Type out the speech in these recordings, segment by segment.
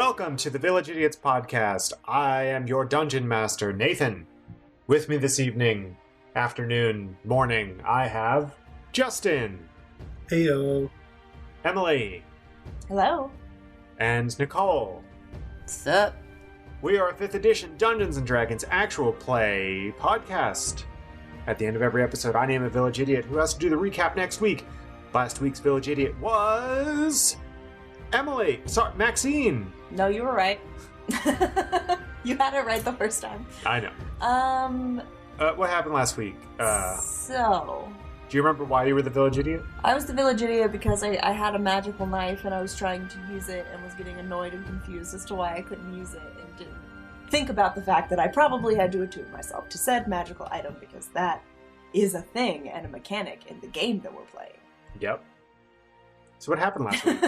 Welcome to the Village Idiots podcast. I am your dungeon master, Nathan. With me this evening, afternoon, morning, I have Justin. Heyo. Emily. Hello. And Nicole. What's up? We are a 5th edition Dungeons & Dragons actual play podcast. At the end of every episode, I name a village idiot who has to do the recap next week. Last week's village idiot was... Emily. Sorry, Maxine. No, you were right. You had it right the first time. I know. What happened last week? So... Do you remember why you were the village idiot? I was the village idiot because I had a magical knife and I was trying to use it and was getting annoyed and confused as to why I couldn't use it and didn't think about the fact that I probably had to attune myself to said magical item because that is a thing and a mechanic in the game that we're playing. Yep. So what happened last week?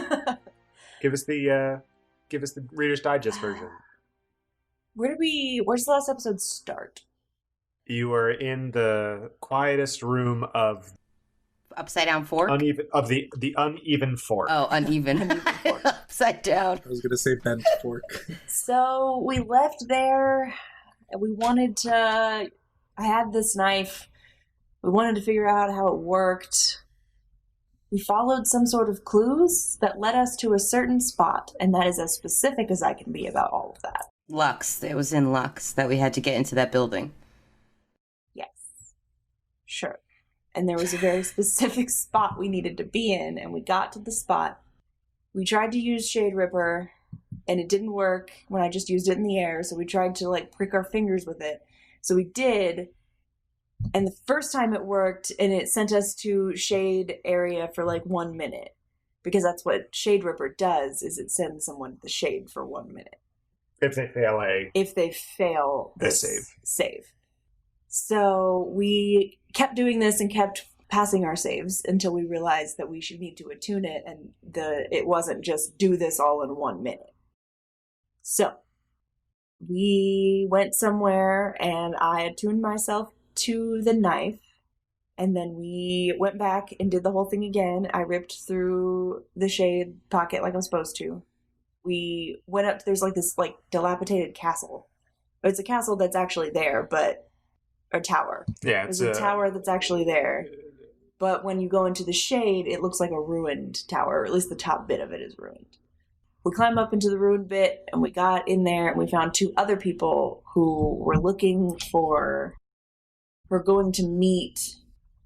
Give us the Reader's Digest version. Where's the last episode start? You were in the quietest room of Upside down fork? the uneven fork. Oh, uneven. Upside down. I was going to say bent fork. So we left there, and we wanted to... I had this knife. We wanted to figure out how it worked. We followed some sort of clues that led us to a certain spot, and that is as specific as I can be about all of that. Lux. It was in Lux that we had to get into that building. Yes. Sure. And there was a very specific spot we needed to be in, and we got to the spot. We tried to use Shade Ripper, and it didn't work when I just used it in the air, so we tried to, prick our fingers with it. So we did, and the first time it worked, and it sent us to Shade area for, 1 minute. Because that's what Shade Ripper does, is it sends someone to the Shade for 1 minute. If they fail the save. So we kept doing this and kept passing our saves until we realized that we should need to attune it, and it wasn't just do this all in 1 minute. So we went somewhere and I attuned myself to the knife, and then we went back and did the whole thing again. I ripped through the shade pocket like I'm supposed to. We went up to, there's this dilapidated castle. It's a castle that's actually there, but a tower. Yeah, there's a tower that's actually there. But when you go into the shade, it looks like a ruined tower, or at least the top bit of it is ruined. We climbed up into the ruined bit, and we got in there, and we found 2 other people who were going to meet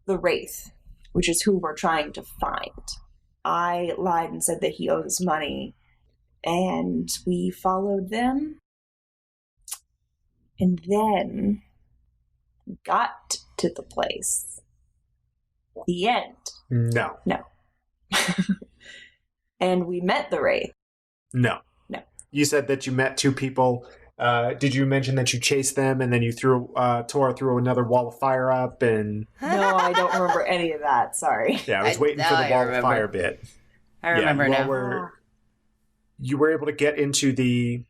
the Wraith, which is who we're trying to find. I lied and said that he owes money, and we followed them, and then got to the place. The end. No. And we met the Wraith. No. You said that you met 2 people. Did you mention that you chased them and then you tore through another wall of fire up and... No, I don't remember any of that. Sorry. Yeah, I was waiting for the wall of fire bit. I remember now. You were able to get into the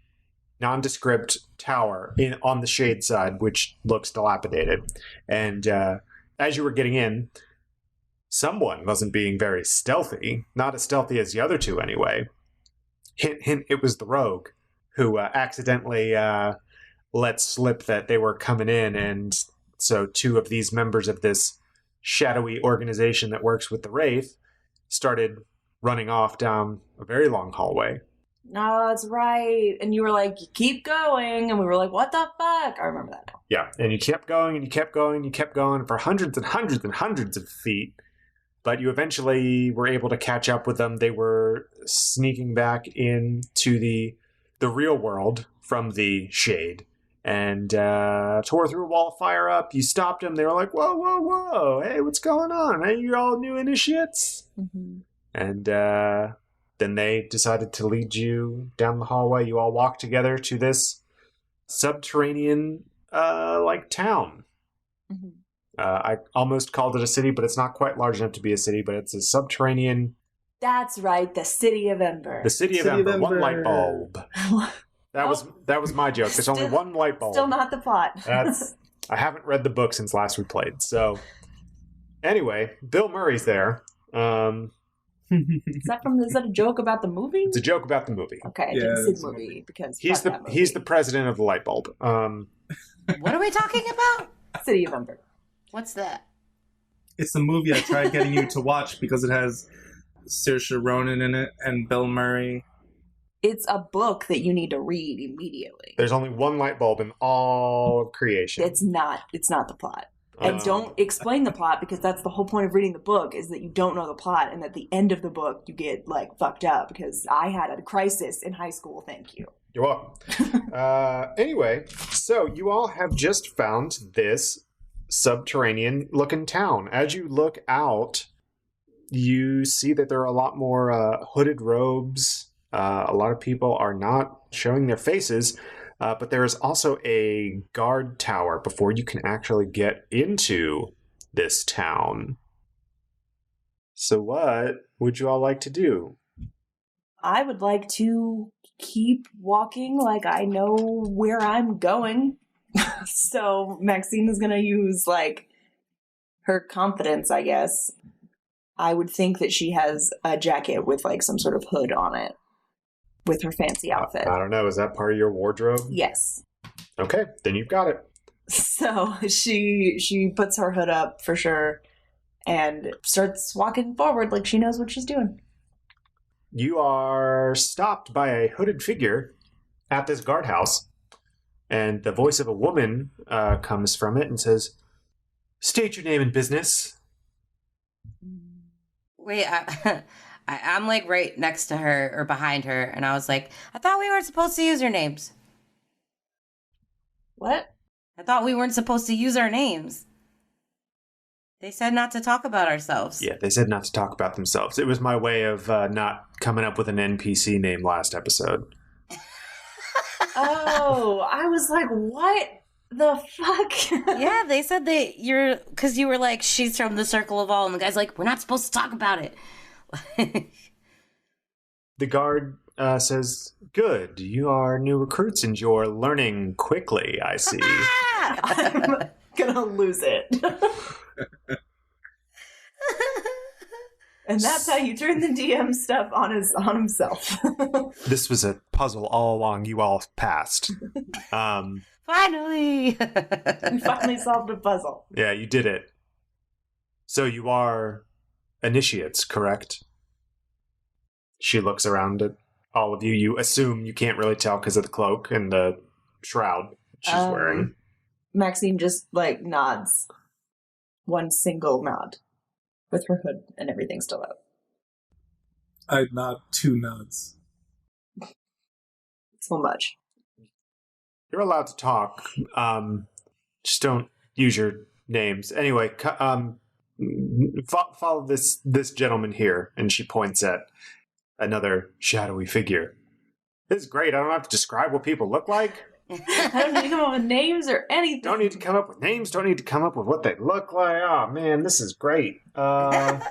nondescript tower on the shade side, which looks dilapidated. And as you were getting in, someone wasn't being very stealthy. Not as stealthy as the other 2 anyway. Hint, hint, it was the rogue who accidentally let slip that they were coming in. And so 2 of these members of this shadowy organization that works with the Wraith started running off down a very long hallway. No, that's right. And you were like, keep going. And we were like, what the fuck? I remember that now. Yeah, and you kept going and you kept going and you kept going for hundreds and hundreds and hundreds of feet. But you eventually were able to catch up with them. They were sneaking back into the real world from the shade and tore through a wall of fire up. You stopped them. They were like, whoa, whoa, whoa. Hey, what's going on? Hey, you're all new initiates? Mm-hmm. And then they decided to lead you down the hallway. You all walked together to this subterranean town. Mm-hmm. I almost called it a city, but it's not quite large enough to be a city, but it's a subterranean... That's right, the City of Ember. The City of Ember, 1 light bulb. That was my joke. There's only 1 light bulb. Still not the plot. I haven't read the book since last we played. So, anyway, Bill Murray's there. Is that a joke about the movie? It's a joke about the movie. Okay, I Yeah, didn't see it's the a movie because He's fuck that movie. the president of the light bulb. What are we talking about? City of Ember. What's that? It's the movie I tried getting you to watch because it has Saoirse Ronan in it and Bill Murray. It's a book that you need to read immediately. There's only one light bulb in all of creation. It's not the plot. And don't explain the plot because that's the whole point of reading the book is that you don't know the plot and at the end of the book you get like fucked up because I had a crisis in high school, thank you. You're welcome. Anyway, so you all have just found this subterranean-looking town. As you look out, you see that there are a lot more hooded robes. A lot of people are not showing their faces, but there is also a guard tower before you can actually get into this town. So what would you all like to do? I would like to keep walking like I know where I'm going. So Maxine is going to use like her confidence, I guess. I would think that she has a jacket with like some sort of hood on it with her fancy outfit. I don't know. Is that part of your wardrobe? Yes. Okay, then you've got it. So she puts her hood up for sure and starts walking forward like she knows what she's doing. You are stopped by a hooded figure at this guardhouse, and the voice of a woman comes from it and says, "State your name and business." Wait, I'm like right next to her or behind her, and I was like, I thought we weren't supposed to use our names. What? I thought we weren't supposed to use our names. They said not to talk about ourselves. Yeah, they said not to talk about themselves. It was my way of not coming up with an NPC name last episode. Oh, I was like, what the fuck? Yeah, they said because you were like, she's from the Circle of All, and the guy's like, we're not supposed to talk about it. The guard says, "Good, you are new recruits and you're learning quickly, I see." I'm gonna lose it. And that's how you turn the DM stuff on himself. This was a puzzle all along. You all passed. Finally! We finally solved a puzzle. Yeah, you did it. So you are initiates, correct? She looks around at all of you. You assume you can't really tell because of the cloak and the shroud she's wearing. Maxine just like nods. One single nod. With her hood and everything still up. I'd nod 2 nods. So much. You're allowed to talk. Just don't use your names. Anyway, follow this gentleman here. And she points at another shadowy figure. This is great. I don't have to describe what people look like. I don't need to come up with names or anything. Don't need to come up with names. Don't need to come up with what they look like. Oh, man, this is great. The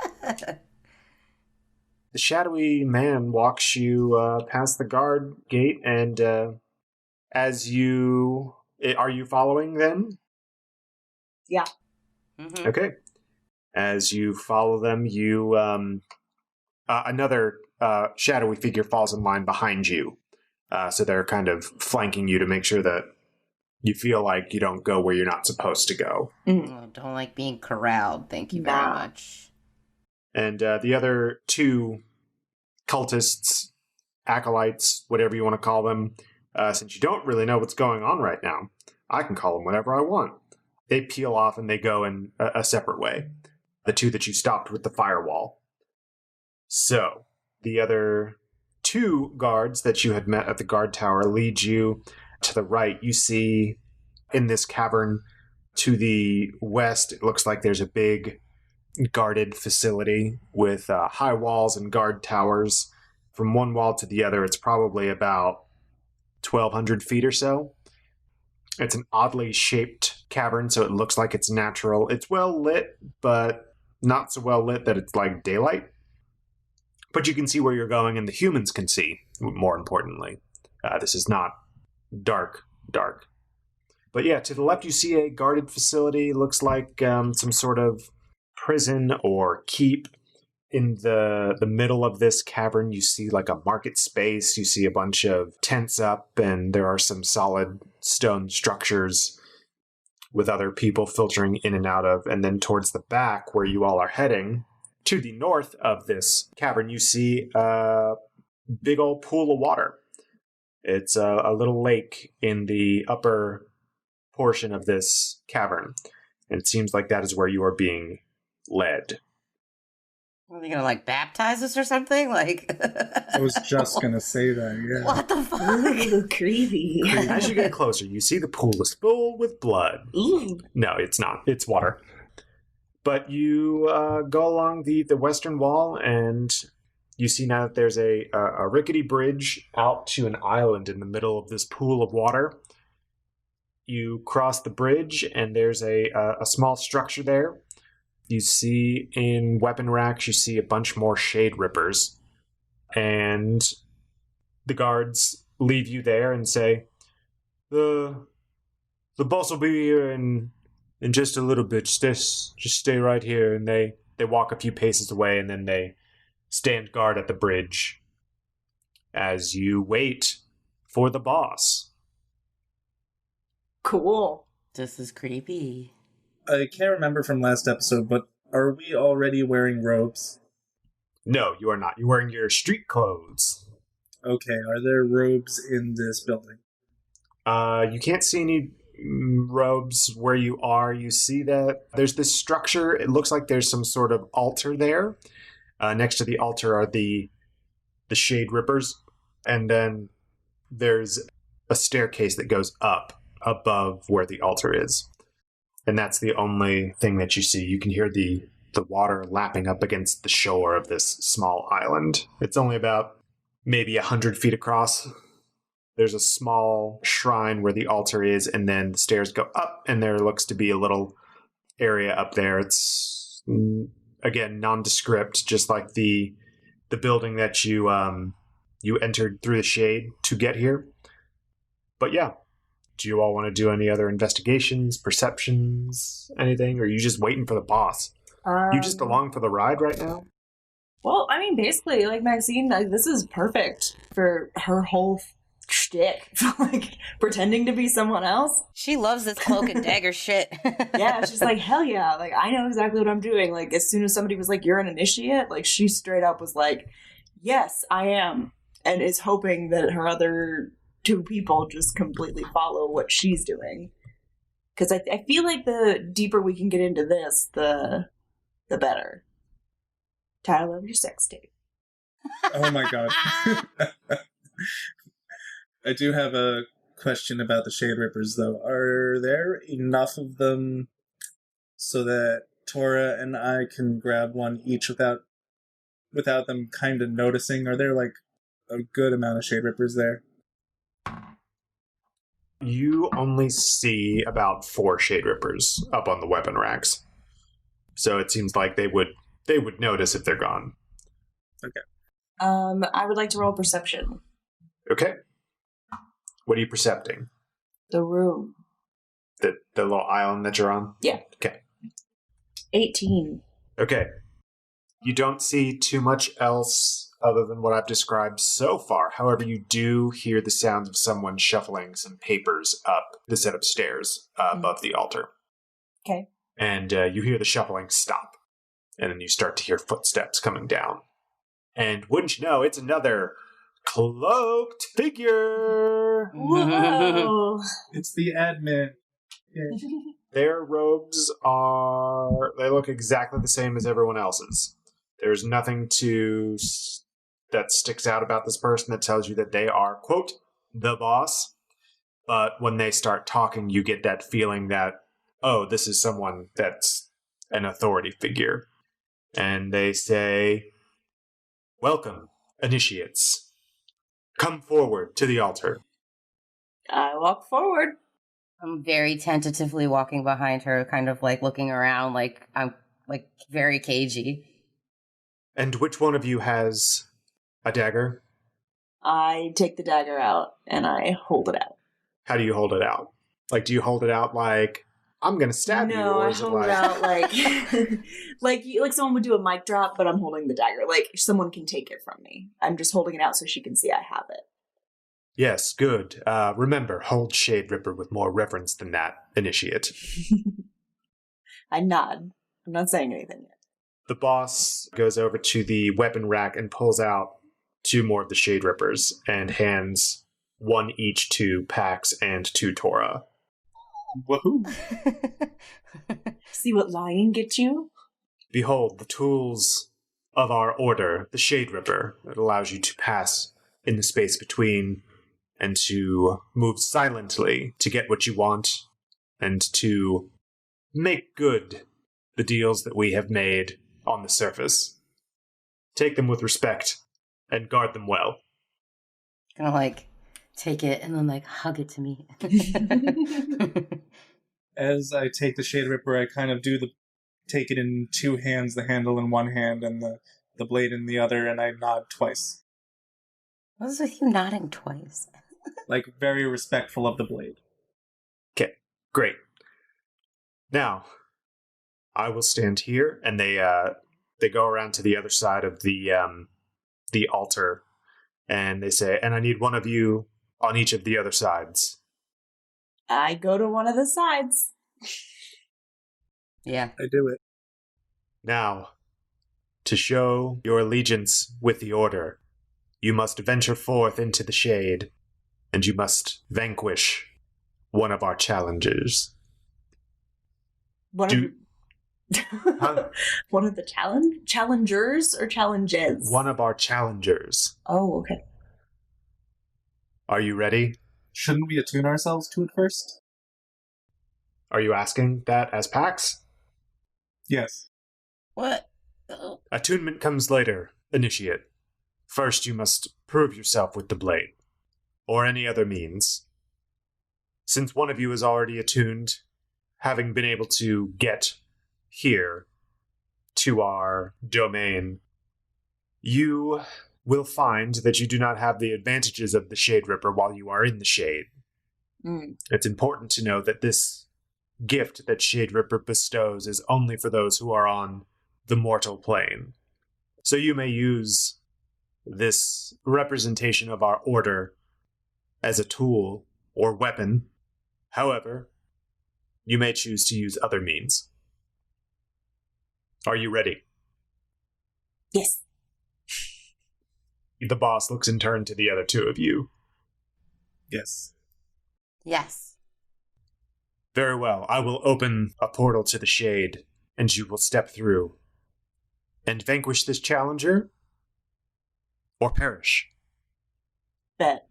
shadowy man walks you past the guard gate, and as you... Are you following them? Yeah. Mm-hmm. Okay. As you follow them, you... another shadowy figure falls in line behind you. So they're kind of flanking you to make sure that you feel like you don't go where you're not supposed to go. Oh, don't like being corralled. Thank you very much. And the other 2 cultists, acolytes, whatever you want to call them, since you don't really know what's going on right now, I can call them whatever I want. They peel off and they go in a separate way. The 2 that you stopped with the firewall. So, the other 2 guards that you had met at the guard tower lead you to the right. You see in this cavern to the west, it looks like there's a big guarded facility with high walls and guard towers. From one wall to the other, it's probably about 1,200 feet or so. It's an oddly shaped cavern, so it looks like it's natural. It's well lit, but not so well lit that it's like daylight. But you can see where you're going, and the humans can see, more importantly. This is not dark. But yeah, to the left you see a guarded facility. Looks like some sort of prison or keep. In the middle of this cavern, you see like a market space. You see a bunch of tents up, and there are some solid stone structures with other people filtering in and out of. And then towards the back, where you all are heading, to the north of this cavern, you see a big old pool of water. It's a little lake in the upper portion of this cavern. And it seems like that is where you are being led. Are they gonna like baptize us or something? Like, I was just gonna say that. Yeah. what the fuck? Ooh, creepy. As you get closer, you see the pool is full with blood. Ooh. No, it's not. It's water. But you go along the western wall, and you see now that there's a rickety bridge out to an island in the middle of this pool of water. You cross the bridge, and there's a small structure there. You see in weapon racks, you see a bunch more Shade Rippers. And the guards leave you there and say, The boss will be here in just a little bit. Just stay right here. And they walk a few paces away, and then they stand guard at the bridge as you wait for the boss. Cool. This is creepy. I can't remember from last episode, but are we already wearing robes? No, you are not. You're wearing your street clothes. Okay, are there robes in this building? You can't see any robes where you are. You see that there's this structure. It looks like there's some sort of altar there. Next to the altar are the Shade Rippers. And then there's a staircase that goes up above where the altar is. And that's the only thing that you see. You can hear the water lapping up against the shore of this small island. It's only about maybe 100 feet across. There's a small shrine where the altar is, and then the stairs go up, and there looks to be a little area up there. It's, again, nondescript, just like the building that you entered through the shade to get here. But yeah. Do you all want to do any other investigations, perceptions, anything? Or are you just waiting for the boss? You just along for the ride right now? Well, I mean, basically, like Maxine, like, this is perfect for her whole shtick. Like, pretending to be someone else. She loves this cloak and dagger shit. Yeah, she's like, hell yeah. Like, I know exactly what I'm doing. Like, as soon as somebody was like, you're an initiate, like, she straight up was like, yes, I am. And is hoping that her other two people just completely follow what she's doing. Because I feel like the deeper we can get into this, the better. Title of your sex tape. Oh my god. I do have a question about the Shade Rippers, though. Are there enough of them so that Tora and I can grab one each without them kind of noticing? Are there, like, a good amount of Shade Rippers there? You only see about 4 Shade Rippers up on the weapon racks. So it seems like they would notice if they're gone. Okay. I would like to roll perception. Okay. What are you percepting? The room. The little island that you're on? Yeah. Okay. 18. Okay. You don't see too much else other than what I've described so far. However, you do hear the sounds of someone shuffling some papers up the set of stairs above the altar. Okay. And you hear the shuffling stop. And then you start to hear footsteps coming down. And wouldn't you know, it's another cloaked figure! Whoa! It's the admin. Yeah. Their robes they look exactly the same as everyone else's. There's nothing that sticks out about this person that tells you that they are, quote, the boss. But when they start talking, you get that feeling that, oh, this is someone that's an authority figure. And they say, welcome, initiates. Come forward to the altar. I walk forward. I'm very tentatively walking behind her, kind of like looking around, like I'm like very cagey. And which one of you has a dagger? I take the dagger out and I hold it out. How do you hold it out? Like, do you hold it out like I'm gonna stab you. No, Or I is it hold it out like someone would do a mic drop, but I'm holding the dagger. Like someone can take it from me. I'm just holding it out so she can see I have it. Yes, good. Remember, hold Shade Ripper with more reverence than that, initiate. I nod. I'm not saying anything yet. The boss goes over to the weapon rack and pulls out 2 more of the Shade Rippers and hands 1 each to Pax and to Tora. Woohoo! See what lying gets you? Behold, the tools of our order, the Shade Ripper. It allows you to pass in the space between and to move silently to get what you want and to make good the deals that we have made on the surface. Take them with respect and guard them well. Gonna take it and then hug it to me. As I take the Shade Ripper, I kind of take it in 2 hands, the handle in 1 hand and the blade in the other, and I nod twice. What is with you nodding twice? Very respectful of the blade. Okay, great. Now, I will stand here, and they go around to the other side of the altar, and they say, and I need one of you on each of the other sides. I go to one of the sides. Yeah. I do it. Now, to show your allegiance with the Order, you must venture forth into the shade, and you must vanquish one of our challengers. One of the challengers or challenges? One of our challengers. Oh, okay. Are you ready? Shouldn't we attune ourselves to it first? Are you asking that as Pax? Yes. What? Attunement comes later, initiate. First, you must prove yourself with the blade, or any other means. Since one of you is already attuned, having been able to get here to our domain, you will find that you do not have the advantages of the Shade Ripper while you are in the shade. It's important to know that this gift that Shade Ripper bestows is only for those who are on the mortal plane. So you may use this representation of our order as a tool or weapon. However, you may choose to use other means. Are you ready? Yes. The boss looks in turn to the other 2 of you. Yes. Yes. Very well. I will open a portal to the shade, and you will step through and vanquish this challenger or perish. Bet.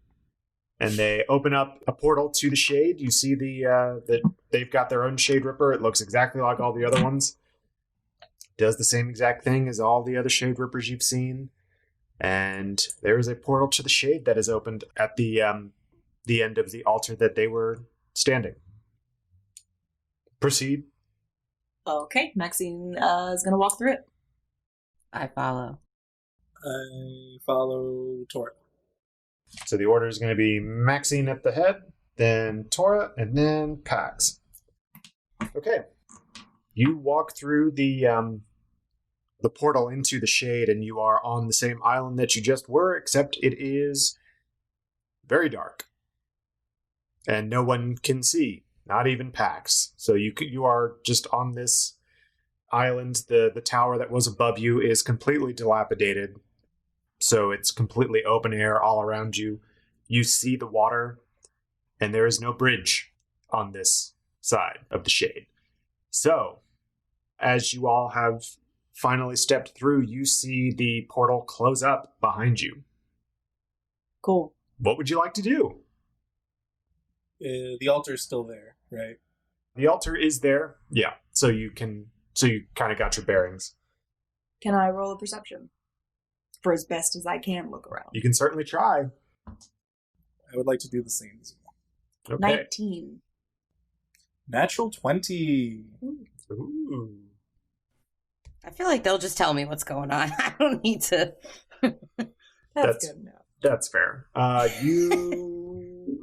And they open up a portal to the shade. You see that they've got their own Shade Ripper. It looks exactly like all the other ones. Does the same exact thing as all the other Shade Rippers you've seen. And there is a portal to the shade that is opened at the end of the altar that they were standing. Proceed. Okay, Maxine is going to walk through it. I follow. I follow Tora. So the order is going to be Maxine at the head, then Tora, and then Pax. Okay. You walk through the portal into the shade, and you are on the same island that you just were, except it is very dark. And no one can see, not even Pax. So you are just on this island. The tower that was above you is completely dilapidated. So it's completely open air all around you. You see the water, and there is no bridge on this side of the shade. So, as you all have finally stepped through, you see the portal close up behind you. Cool. What would you like to do? The altar's still there, right? The altar is there. Yeah. So you kind of got your bearings. Can I roll a perception? For as best as I can look around. You can certainly try. I would like to do the same as well. Okay. 19. Natural 20. Ooh. I feel like they'll just tell me what's going on. I don't need to. That's good enough. That's fair. You,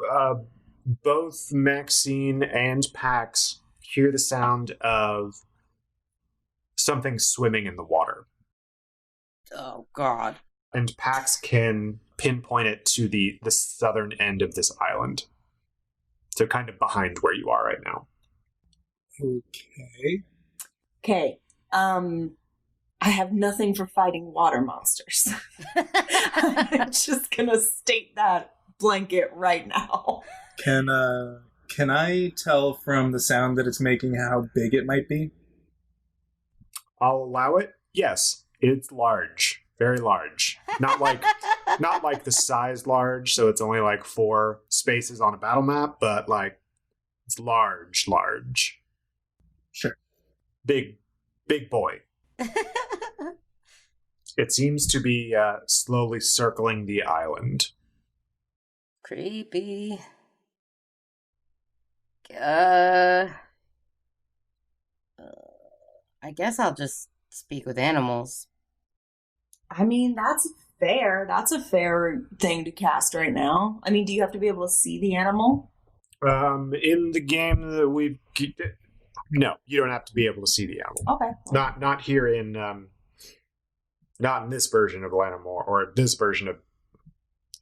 both Maxine and Pax, hear the sound of something swimming in the water. Oh, God. And Pax can pinpoint it to the southern end of this island. So kind of behind where you are right now. Okay. Okay. I have nothing for fighting water monsters. I'm just gonna state that blanket right now. Can I tell from the sound that it's making how big it might be? I'll allow it. Yes, it's large. Very large. Not like the size large, so it's only like 4 spaces on a battle map, but like it's large. Sure. Big boy. It seems to be slowly circling the island. Creepy. I guess I'll just speak with animals. I mean, that's fair. That's a fair thing to cast right now. I mean, do you have to be able to see the animal? In the game that we've... No, you don't have to be able to see the animal. Okay. Not here in... not in this version of Animal or this version of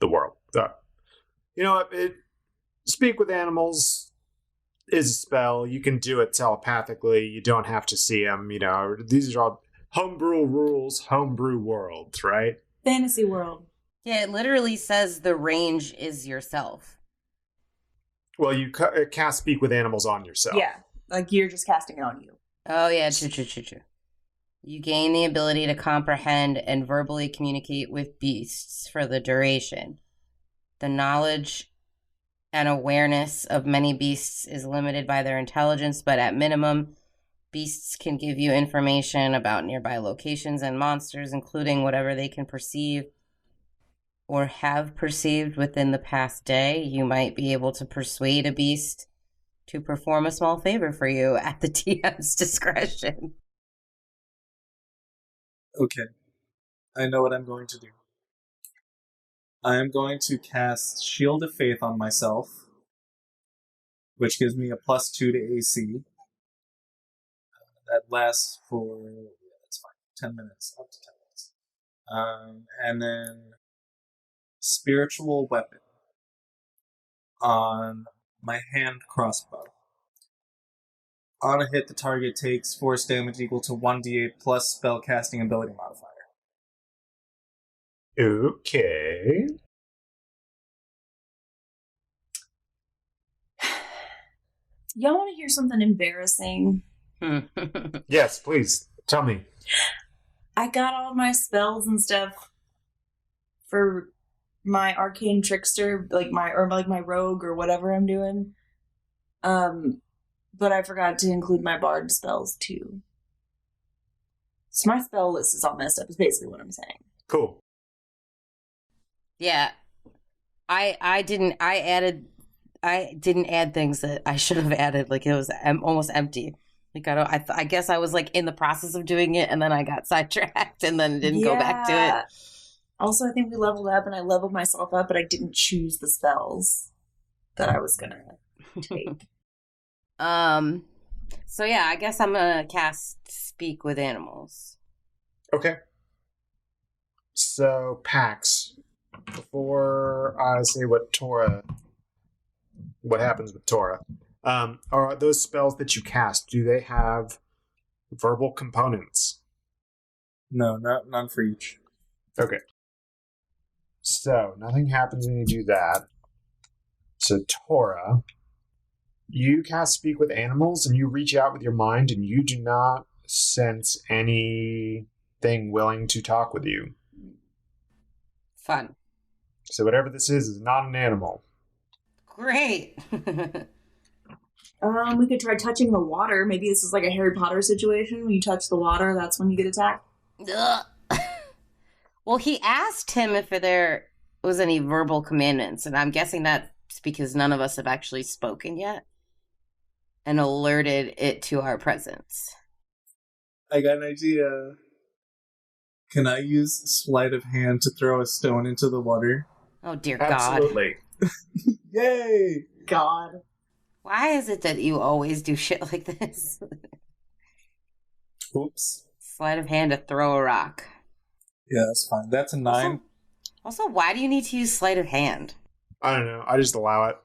the world. Speak with animals is a spell. You can do it telepathically. You don't have to see them. These are all homebrew rules, homebrew worlds, right? Fantasy world. Yeah, it literally says the range is yourself. Well, you cast Speak with Animals on yourself. Yeah, like you're just casting it on you. Oh, yeah, true. You gain the ability to comprehend and verbally communicate with beasts for the duration. The knowledge and awareness of many beasts is limited by their intelligence, but at minimum, beasts can give you information about nearby locations and monsters, including whatever they can perceive or have perceived within the past day. You might be able to persuade a beast to perform a small favor for you at the DM's discretion. Okay. I know what I'm going to do. I am going to cast Shield of Faith on myself, which gives me a +2 to AC. That lasts for, that's fine, 10 minutes, up to 10 minutes. And then Spiritual Weapon on my hand crossbow. On a hit, the target takes force damage equal to 1d8 plus spellcasting ability modifier. Okay. Y'all want to hear something embarrassing? Yes, please. Tell me. I got all my spells and stuff for my arcane trickster, like my rogue or whatever I'm doing. But I forgot to include my bard spells too. So my spell list is all messed up, is basically what I'm saying. Cool. Yeah. I didn't add things that I should have added. Like, it was almost empty. Like, I guess I was like in the process of doing it, and then I got sidetracked, and then didn't go back to it. Also, I think we leveled up, and I leveled myself up, but I didn't choose the spells that I was gonna take. So yeah, I guess I'm gonna cast Speak with Animals. Okay. So, Pax, before I say what happens with Tora, are those spells that you cast, do they have verbal components? No, none for each. Okay. So, nothing happens when you do that. So, Tora, you cast Speak with Animals, and you reach out with your mind, and you do not sense anything willing to talk with you. Fun. So, whatever this is not an animal. Great. We could try touching the water. Maybe this is like a Harry Potter situation. When you touch the water, that's when you get attacked. Well, he asked him if there was any verbal commandments, and I'm guessing that's because none of us have actually spoken yet and alerted it to our presence. I got an idea. Can I use sleight of hand to throw a stone into the water? Oh, dear God. Absolutely. Yay! God. Why is it that you always do shit like this? Oops. Sleight of hand to throw a rock. Yeah, that's fine. That's a 9. Also, why do you need to use sleight of hand? I don't know. I just allow it.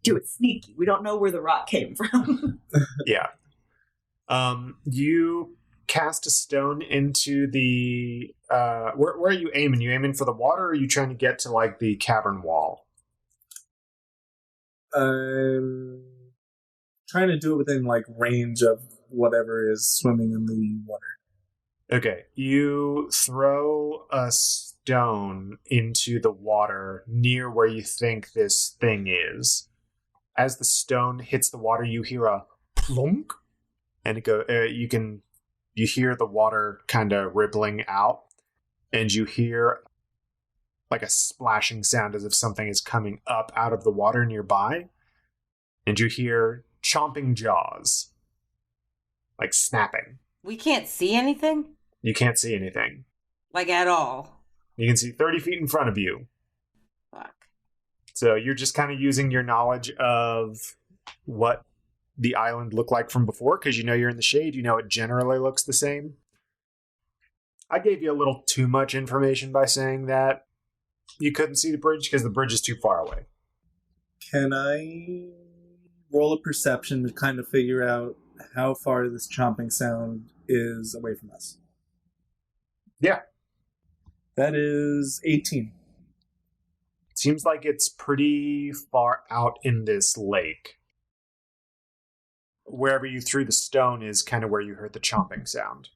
Do it sneaky. We don't know where the rock came from. Yeah. You cast a stone into the... where are you aiming? You aiming for the water, or are you trying to get to, like, the cavern wall? I'm trying to do it within, like, range of whatever is swimming in the water. Okay. You throw a stone into the water near where you think this thing is. As the stone hits the water, you hear a plunk, and you hear the water kind of rippling out, and you hear like a splashing sound as if something is coming up out of the water nearby, and you hear chomping jaws, like snapping. We can't see anything? You can't see anything. Like, at all. You can see 30 feet in front of you. Fuck. So you're just kind of using your knowledge of what the island looked like from before, because you know you're in the shade, you know it generally looks the same. I gave you a little too much information by saying that you couldn't see the bridge because the bridge is too far away. Can I roll a perception to kind of figure out how far this chomping sound is away from us? Yeah. That is 18. Seems like it's pretty far out in this lake. Wherever you threw the stone is kind of where you heard the chomping sound.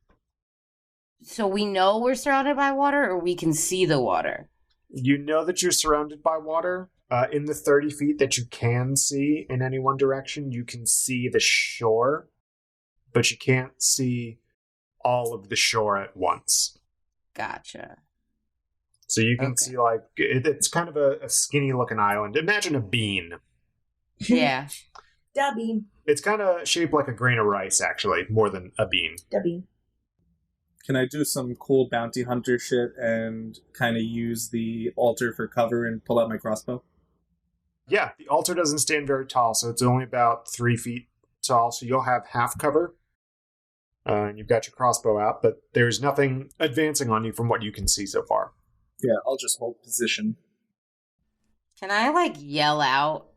So we know we're surrounded by water, or we can see the water? You know that you're surrounded by water. In the 30 feet that you can see in any one direction, you can see the shore, but you can't see all of the shore at once. Gotcha. So you can see, like, it's kind of a skinny-looking island. Imagine a bean. Yeah. Da bean. It's kind of shaped like a grain of rice, actually, more than a bean. Da bean. Can I do some cool bounty hunter shit and kind of use the altar for cover and pull out my crossbow? Yeah, the altar doesn't stand very tall, so it's only about 3 feet tall, so you'll have half cover. And you've got your crossbow out, but there's nothing advancing on you from what you can see so far. Yeah, I'll just hold position. Can I, like, yell out?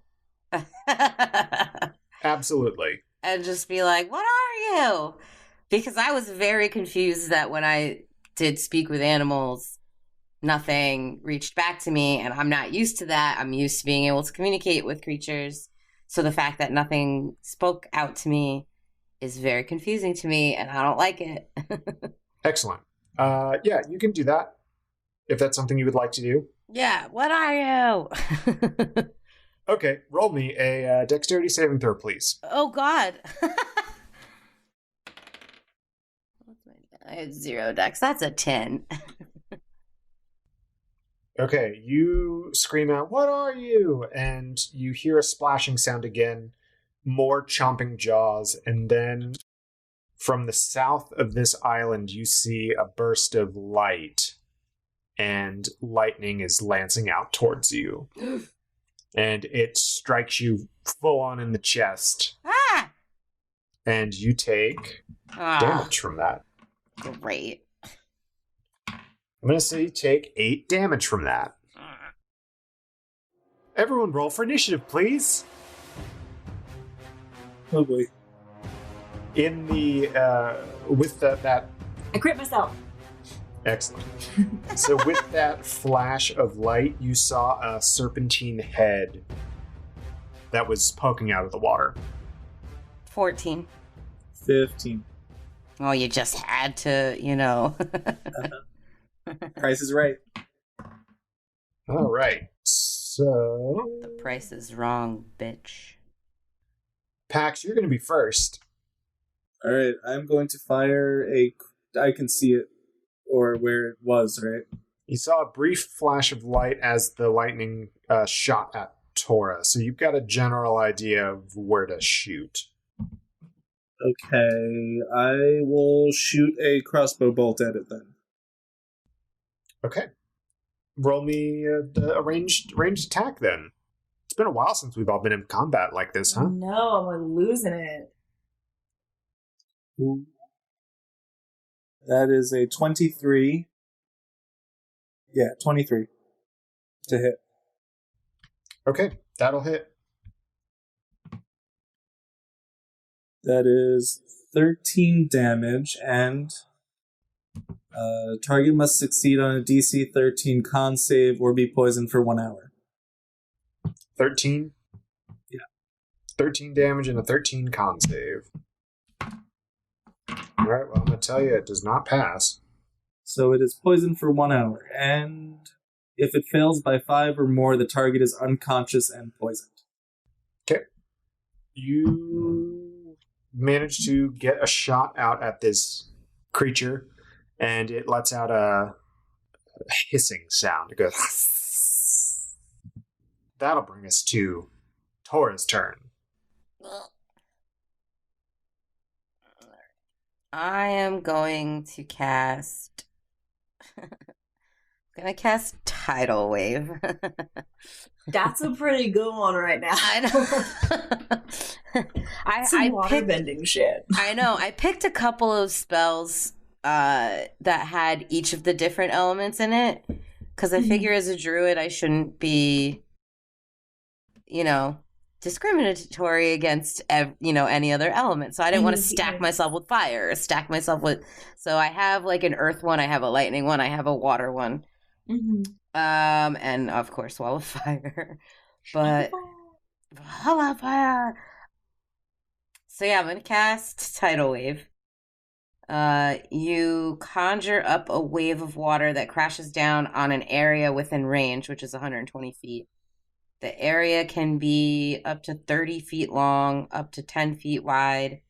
Absolutely. And just be like, what are you? Because I was very confused that when I did speak with animals, nothing reached back to me, and I'm not used to that. I'm used to being able to communicate with creatures. So the fact that nothing spoke out to me is very confusing to me, and I don't like it. Excellent. Yeah, you can do that, if that's something you would like to do. Yeah, what are you? Okay, roll me a dexterity saving throw, please. Oh, God. I had 0 dex. That's a 10. Okay, you scream out, "What are you?" And you hear a splashing sound again, more chomping jaws, and then from the south of this island, you see a burst of light, and lightning is lancing out towards you. And it strikes you full on in the chest. Ah! And you take damage from that. Great. I'm going to say you take 8 damage from that. Everyone roll for initiative, please. Oh boy. In the, with that... I crit myself. Excellent. So with that flash of light, you saw a serpentine head that was poking out of the water. 14. 15. Oh, you just had to, you know. Price is right. All right. So... The price is wrong, bitch. Pax, you're going to be first. Alright, I'm going to fire I can see it, or where it was, right? You saw a brief flash of light as the lightning shot at Tora, so you've got a general idea of where to shoot. Okay, I will shoot a crossbow bolt at it then. Okay. Roll me a ranged attack then. It's been a while since we've all been in combat like this, huh? No, I'm like losing it. That is a 23. Yeah, 23 to hit. Okay, that'll hit. That is 13 damage, and target must succeed on a DC 13 con save or be poisoned for 1 hour. 13? Yeah. 13 damage and a 13 con save. Alright, well, I'm going to tell you, it does not pass. So it is poisoned for 1 hour, and if it fails by 5 or more, the target is unconscious and poisoned. Okay. You manage to get a shot out at this creature, and it lets out a hissing sound. It goes... That'll bring us to Tora's turn. I am going to cast... Tidal Wave. That's a pretty good one right now. I know. Some waterbending shit. I know. I picked a couple of spells that had each of the different elements in it, because I figure as a druid I shouldn't be, discriminatory against any other element. So I didn't want to stack myself with fire or stack myself with... So I have like an earth one, I have a lightning one, I have a water one. Mm-hmm. And of course wall of fire. But wall of fire. So yeah, I'm gonna cast Tidal Wave. You conjure up a wave of water that crashes down on an area within range, which is 120 feet. The area can be up to 30 feet long, up to 10 feet wide,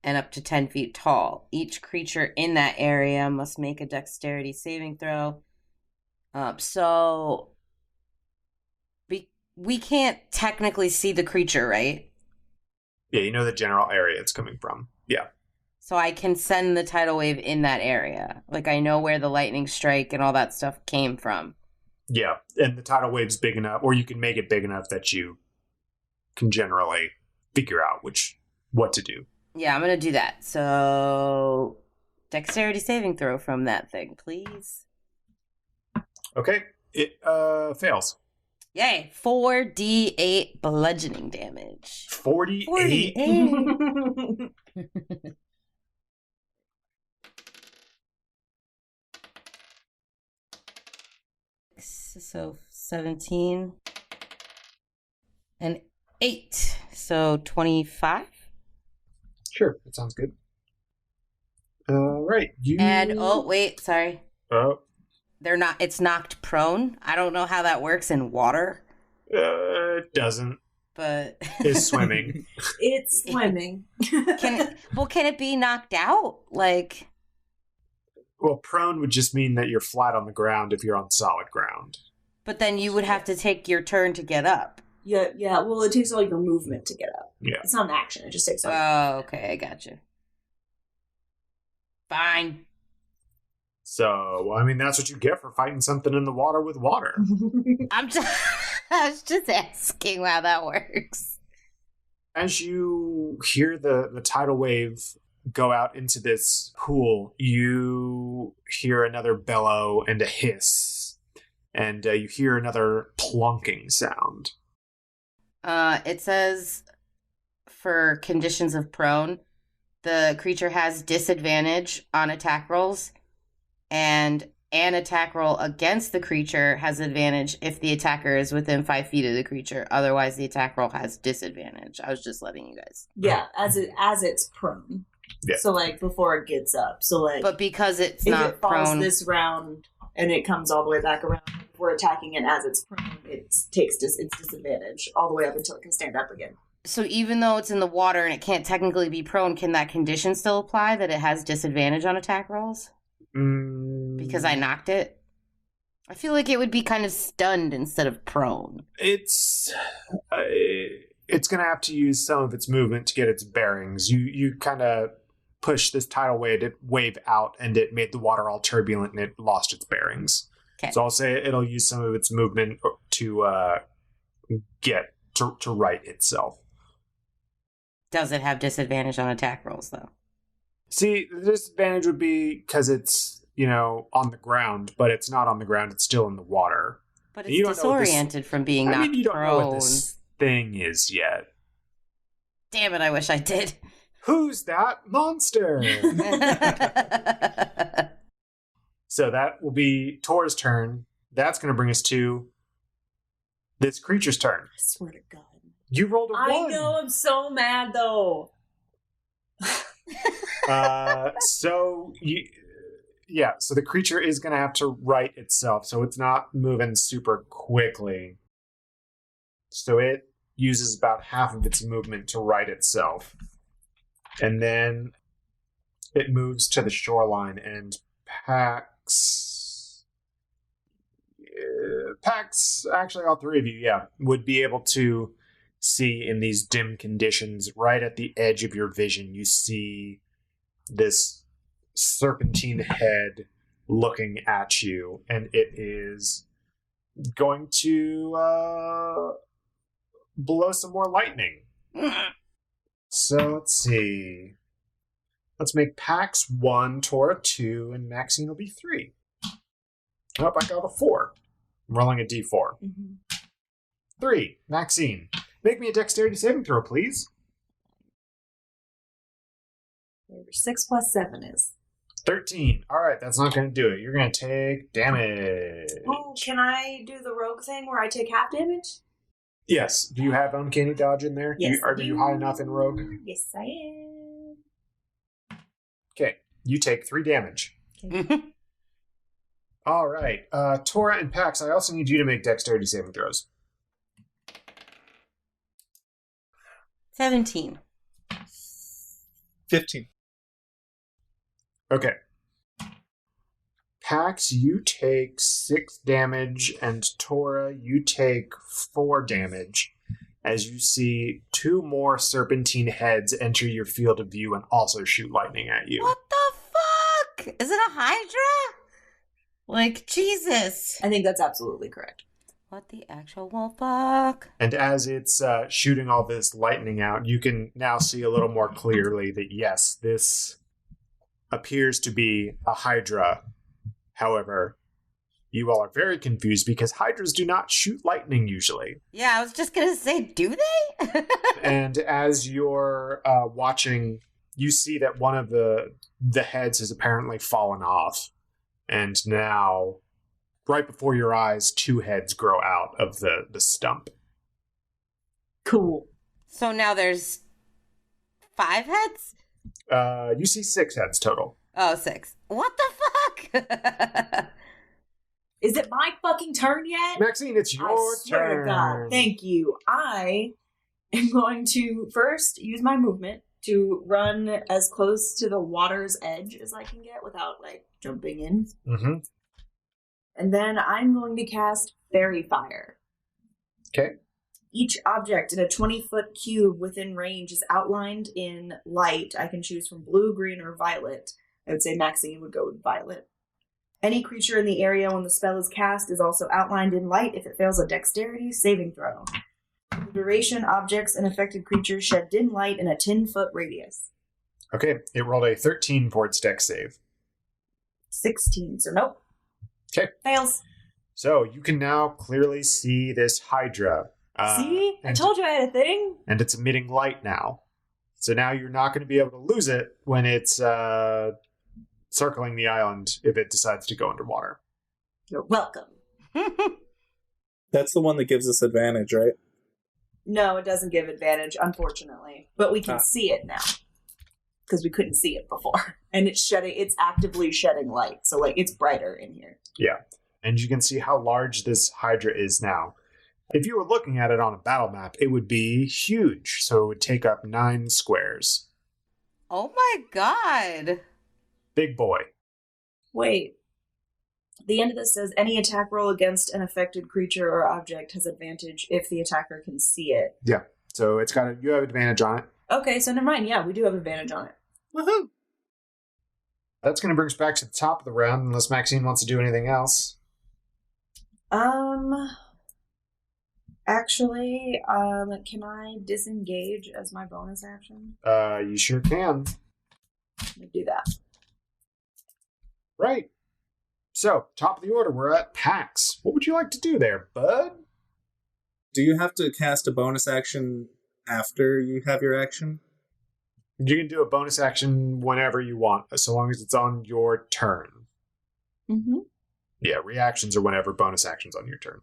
and up to 10 feet tall. Each creature in that area must make a dexterity saving throw. So we can't technically see the creature, right? Yeah, you know the general area it's coming from. Yeah. So I can send the tidal wave in that area. Like, I know where the lightning strike and all that stuff came from. Yeah, and the tidal wave's big enough, or you can make it big enough that you can generally figure out what to do. Yeah, I'm going to do that. So, dexterity saving throw from that thing, please. Okay, it fails. Yay, 4d8 bludgeoning damage. 48? So 17 and 8, so 25. Sure, that sounds good. All right, you. And sorry. Oh, It's knocked prone. I don't know how that works in water. It doesn't. But it's swimming. It's swimming. Can it be knocked out? Like. Well, prone would just mean that you're flat on the ground if you're on solid ground. But then you would have to take your turn to get up. Yeah. Well, it takes all your movement to get up. Yeah. It's not an action. It just takes all. Oh, okay. I gotcha. Fine. So, I mean, that's what you get for fighting something in the water with water. I was just asking how that works. As you hear the tidal wave go out into this pool, you hear another bellow and a hiss, and you hear another plunking sound. It says for conditions of prone, the creature has disadvantage on attack rolls, and an attack roll against the creature has advantage if the attacker is within 5 feet of the creature. Otherwise, the attack roll has disadvantage. I was just letting you guys. Yeah, as it's prone. Yeah. So, like, before it gets up. So, like... But because it's if not it falls prone... this round and it comes all the way back around, if we're attacking it as it's prone, its disadvantage all the way up until it can stand up again. So even though it's in the water and it can't technically be prone, can that condition still apply that it has disadvantage on attack rolls? Because I knocked it? I feel like it would be kind of stunned instead of prone. It's going to have to use some of its movement to get its bearings. You kind of push this tidal wave out, and it made the water all turbulent, and it lost its bearings. Okay. So I'll say it'll use some of its movement to get to right itself. Does it have disadvantage on attack rolls, though? See, the disadvantage would be because it's, on the ground, but it's not on the ground. It's still in the water. But And you it's don't know what this- disoriented from being knocked you don't know prone. what this thing is yet. Damn it, I wish I did. Who's that monster? So that will be Tor's turn. That's going to bring us to this creature's turn. I swear to God. You rolled a 1. I know, I'm so mad though. So the creature is going to have to right itself, so it's not moving super quickly. So it uses about half of its movement to right itself. And then it moves to the shoreline and Pax, actually all three of you, would be able to see in these dim conditions, right at the edge of your vision, you see this serpentine head looking at you, and it is going to blow some more lightning. So let's see. Let's make Pax 1, Tora 2, and Maxine will be 3. Oh, I got a 4. I'm rolling a d4. Mm-hmm. 3. Maxine. Make me a dexterity saving throw, please. 6 plus 7 is. 13. Alright, that's not going to do it. You're going to take damage. Oh, can I do the rogue thing where I take half damage? Yes. Do you have Uncanny Dodge in there? Yes. Are you high enough in Rogue? Yes, I am. Okay. You take 3 damage. Okay. Alright. Tora and Pax, I also need you to make dexterity saving throws. 17. 15. Okay. Pax, you take 6 damage, and Tora, you take 4 damage as you see 2 more serpentine heads enter your field of view and also shoot lightning at you. What the fuck? Is it a Hydra? Like, Jesus. I think that's absolutely correct. What the actual fuck? And as it's shooting all this lightning out, you can now see a little more clearly that, yes, this appears to be a Hydra. However, you all are very confused because Hydras do not shoot lightning usually. Yeah, I was just gonna say, do they? And as you're watching, you see that one of the heads has apparently fallen off. And now, right before your eyes, 2 heads grow out of the stump. Cool. So now there's 5 heads? You see 6 heads total. Oh, 6. What the fuck? Is it my fucking turn yet? Maxine, it's your I swear turn. to God. Thank you. I am going to first use my movement to run as close to the water's edge as I can get without, jumping in. Mm-hmm. And then I'm going to cast Fairy Fire. Okay. Each object in a 20-foot cube within range is outlined in light. I can choose from blue, green, or violet. I would say Maxine would go with violet. Any creature in the area when the spell is cast is also outlined in light if it fails a dexterity saving throw. For the duration, objects and affected creatures shed dim light in a 10-foot radius. Okay, it rolled a 13 for its dex save. 16, so nope. Okay. Fails. So you can now clearly see this Hydra. See? I told you I had a thing. And it's emitting light now. So now you're not going to be able to lose it when it's circling the island if it decides to go underwater. You're welcome. That's the one that gives us advantage, right? No, it doesn't give advantage, unfortunately. But we can see it now. Because we couldn't see it before. And it's actively shedding light. So, it's brighter in here. Yeah. And you can see how large this Hydra is now. If you were looking at it on a battle map, it would be huge. So it would take up 9 squares. Oh my god. Big boy. Wait. The end of this says, any attack roll against an affected creature or object has advantage if the attacker can see it. Yeah. So you have advantage on it. Okay, so never mind. Yeah, we do have advantage on it. Woohoo! That's going to bring us back to the top of the round, unless Maxine wants to do anything else. Actually, can I disengage as my bonus action? You sure can. Let me do that. Right. So, top of the order, we're at Pax. What would you like to do there, bud? Do you have to cast a bonus action after you have your action? You can do a bonus action whenever you want, so long as it's on your turn. Mm-hmm. Yeah, reactions are whenever, bonus actions on your turn.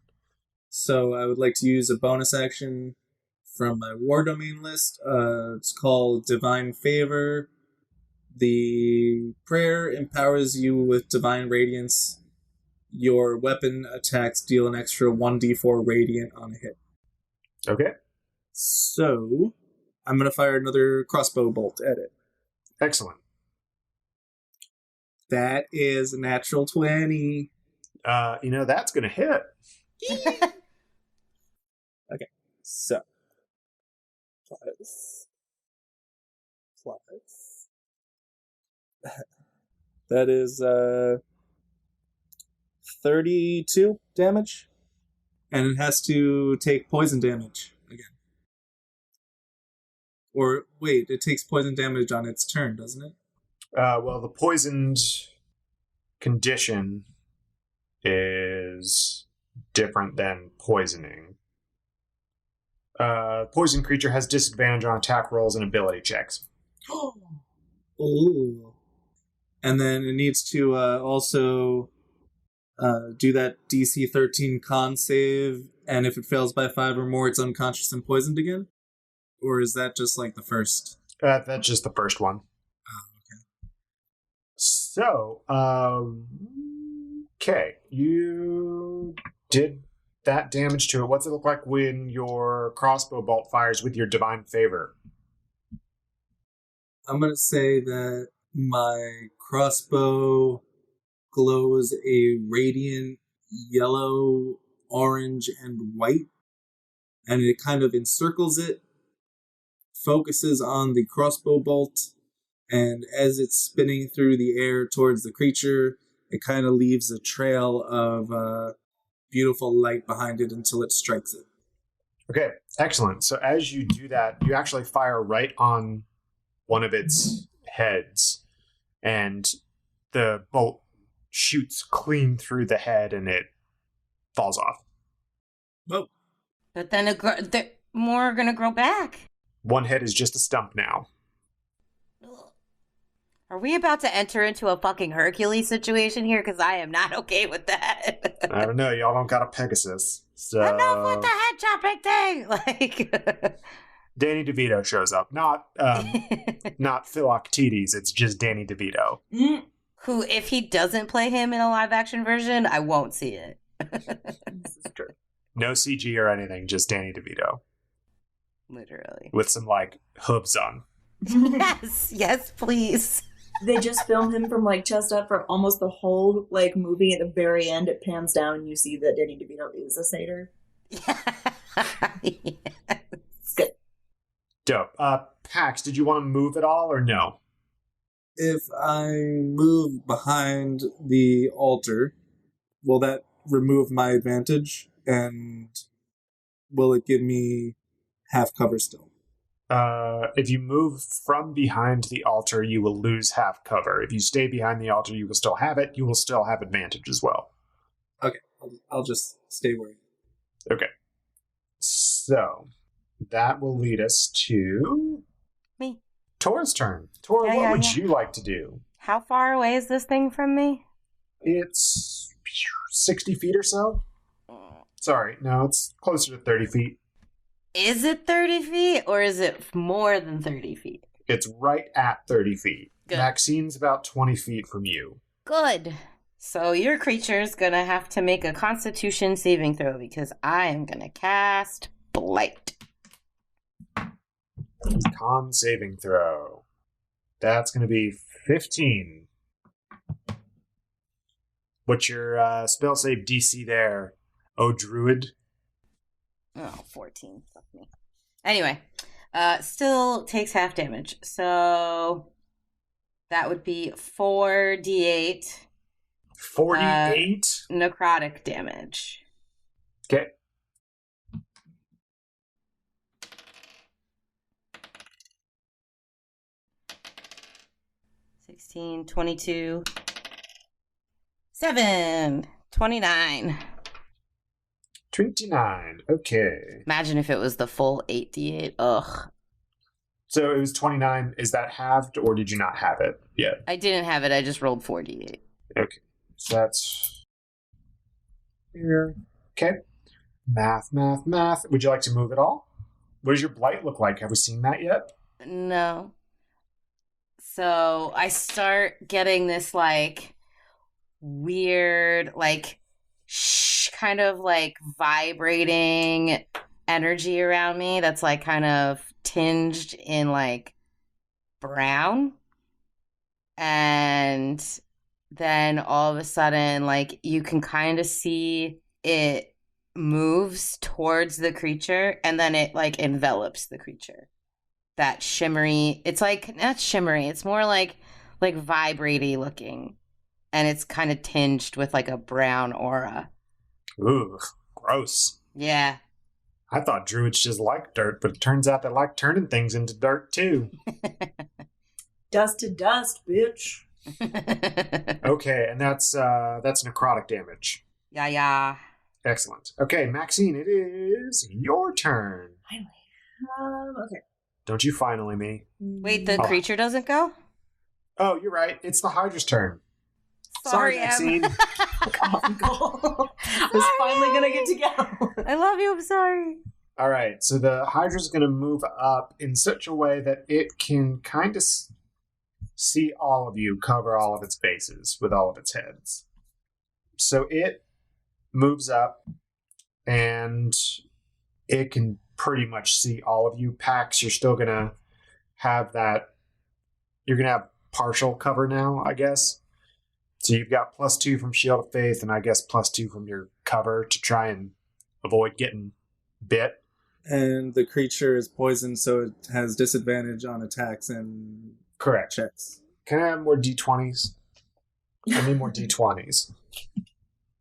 So I would like to use a bonus action from my War Domain list. It's called Divine Favor. The prayer empowers you with Divine Radiance. Your weapon attacks deal an extra 1d4 radiant on a hit. Okay. So, I'm going to fire another crossbow bolt at it. Excellent. That is a natural 20. That's going to hit. Okay, so. Plus. That is 32 damage. And it has to take poison damage again. Or, wait, it takes poison damage on its turn, doesn't it? Well, the poisoned condition is different than poisoning. Poison creature has disadvantage on attack rolls and ability checks. Ooh. And then it needs to also do that DC 13 con save, and if it fails by 5 or more, it's unconscious and poisoned again? Or is that just like the first? That's just the first one. Oh, okay. So, okay, you did that damage to it. What's it look like when your crossbow bolt fires with your divine favor? I'm going to say that my crossbow glows a radiant yellow, orange, and white, and it kind of encircles it, focuses on the crossbow bolt, and as it's spinning through the air towards the creature, it kind of leaves a trail of beautiful light behind it until it strikes it. Okay, excellent. So as you do that, you actually fire right on one of its heads, and the bolt shoots clean through the head, and it falls off. Whoa. But then more are going to grow back. One head is just a stump now. Are we about to enter into a fucking Hercules situation here? Because I am not okay with that. I don't know. Y'all don't got a Pegasus. So Enough with the head chopping thing! Like... Danny DeVito shows up. Not Philoctetes. It's just Danny DeVito. Who, if he doesn't play him in a live-action version, I won't see it. This is true. No CG or anything, just Danny DeVito. Literally. With some, hooves on. Yes, please. They just filmed him from chest up for almost the whole movie. At the very end, it pans down and you see that Danny DeVito is a satyr. Yes. It's good. Dope. Pax, did you want to move at all or no? If I move behind the altar, will that remove my advantage? And will it give me half cover still? If you move from behind the altar, you will lose half cover. If you stay behind the altar, you will still have it. You will still have advantage as well. Okay, I'll just stay where I am. Okay. So, that will lead us to... Me. Tora's turn. Tora, what would you like to do? How far away is this thing from me? It's 60 feet or so. Sorry, no, it's closer to 30 feet. Is it 30 feet or is it more than 30 feet? It's right at 30 feet. Good. Maxine's about 20 feet from you. Good. So your creature's gonna have to make a Constitution saving throw because I am gonna cast Blight. Con saving throw. That's going to be 15. What's your spell save DC there? Oh, Druid? Oh, 14. Fuck me. Anyway, still takes half damage. So that would be 4d8. 48? Necrotic damage. Okay. 16, 22, 7, 29. 29. Okay. Imagine if it was the full 8d8. Ugh. So it was 29. Is that halved, or did you not have it yet? I didn't have it. I just rolled 4d8. Okay. So that's here. Okay. Math. Would you like to move at all? What does your blight look like? Have we seen that yet? No. So I start getting this like weird, like kind of like vibrating energy around me that's like kind of tinged in like brown. And then all of a sudden, like you can kind of see it moves towards the creature and then it like envelops the creature. That shimmery, it's like not shimmery, it's more like vibraty looking, and it's kind of tinged with like a brown aura. Ooh, gross. Yeah. I thought druids just liked dirt, but it turns out they like turning things into dirt too. Dust to dust, bitch. Okay, and that's necrotic damage. Yeah. Excellent. Okay, Maxine, it is your turn. Finally. Okay. Don't you finally me. Wait, the creature doesn't go? Oh, you're right. It's the Hydra's turn. Sorry, Maxine. Comical. It's finally gonna get to go. I love you. I'm sorry. All right, so the Hydra's going to move up in such a way that it can kind of see all of you, cover all of its bases with all of its heads. So it moves up, and it can pretty much see all of you. Pax, you're still going to have that. You're going to have partial cover now, I guess. So you've got +2 from Shield of Faith, and I guess +2 from your cover to try and avoid getting bit. And the creature is poisoned, so it has disadvantage on attacks and Correct. checks. Can I have more D20s? I need more D20s.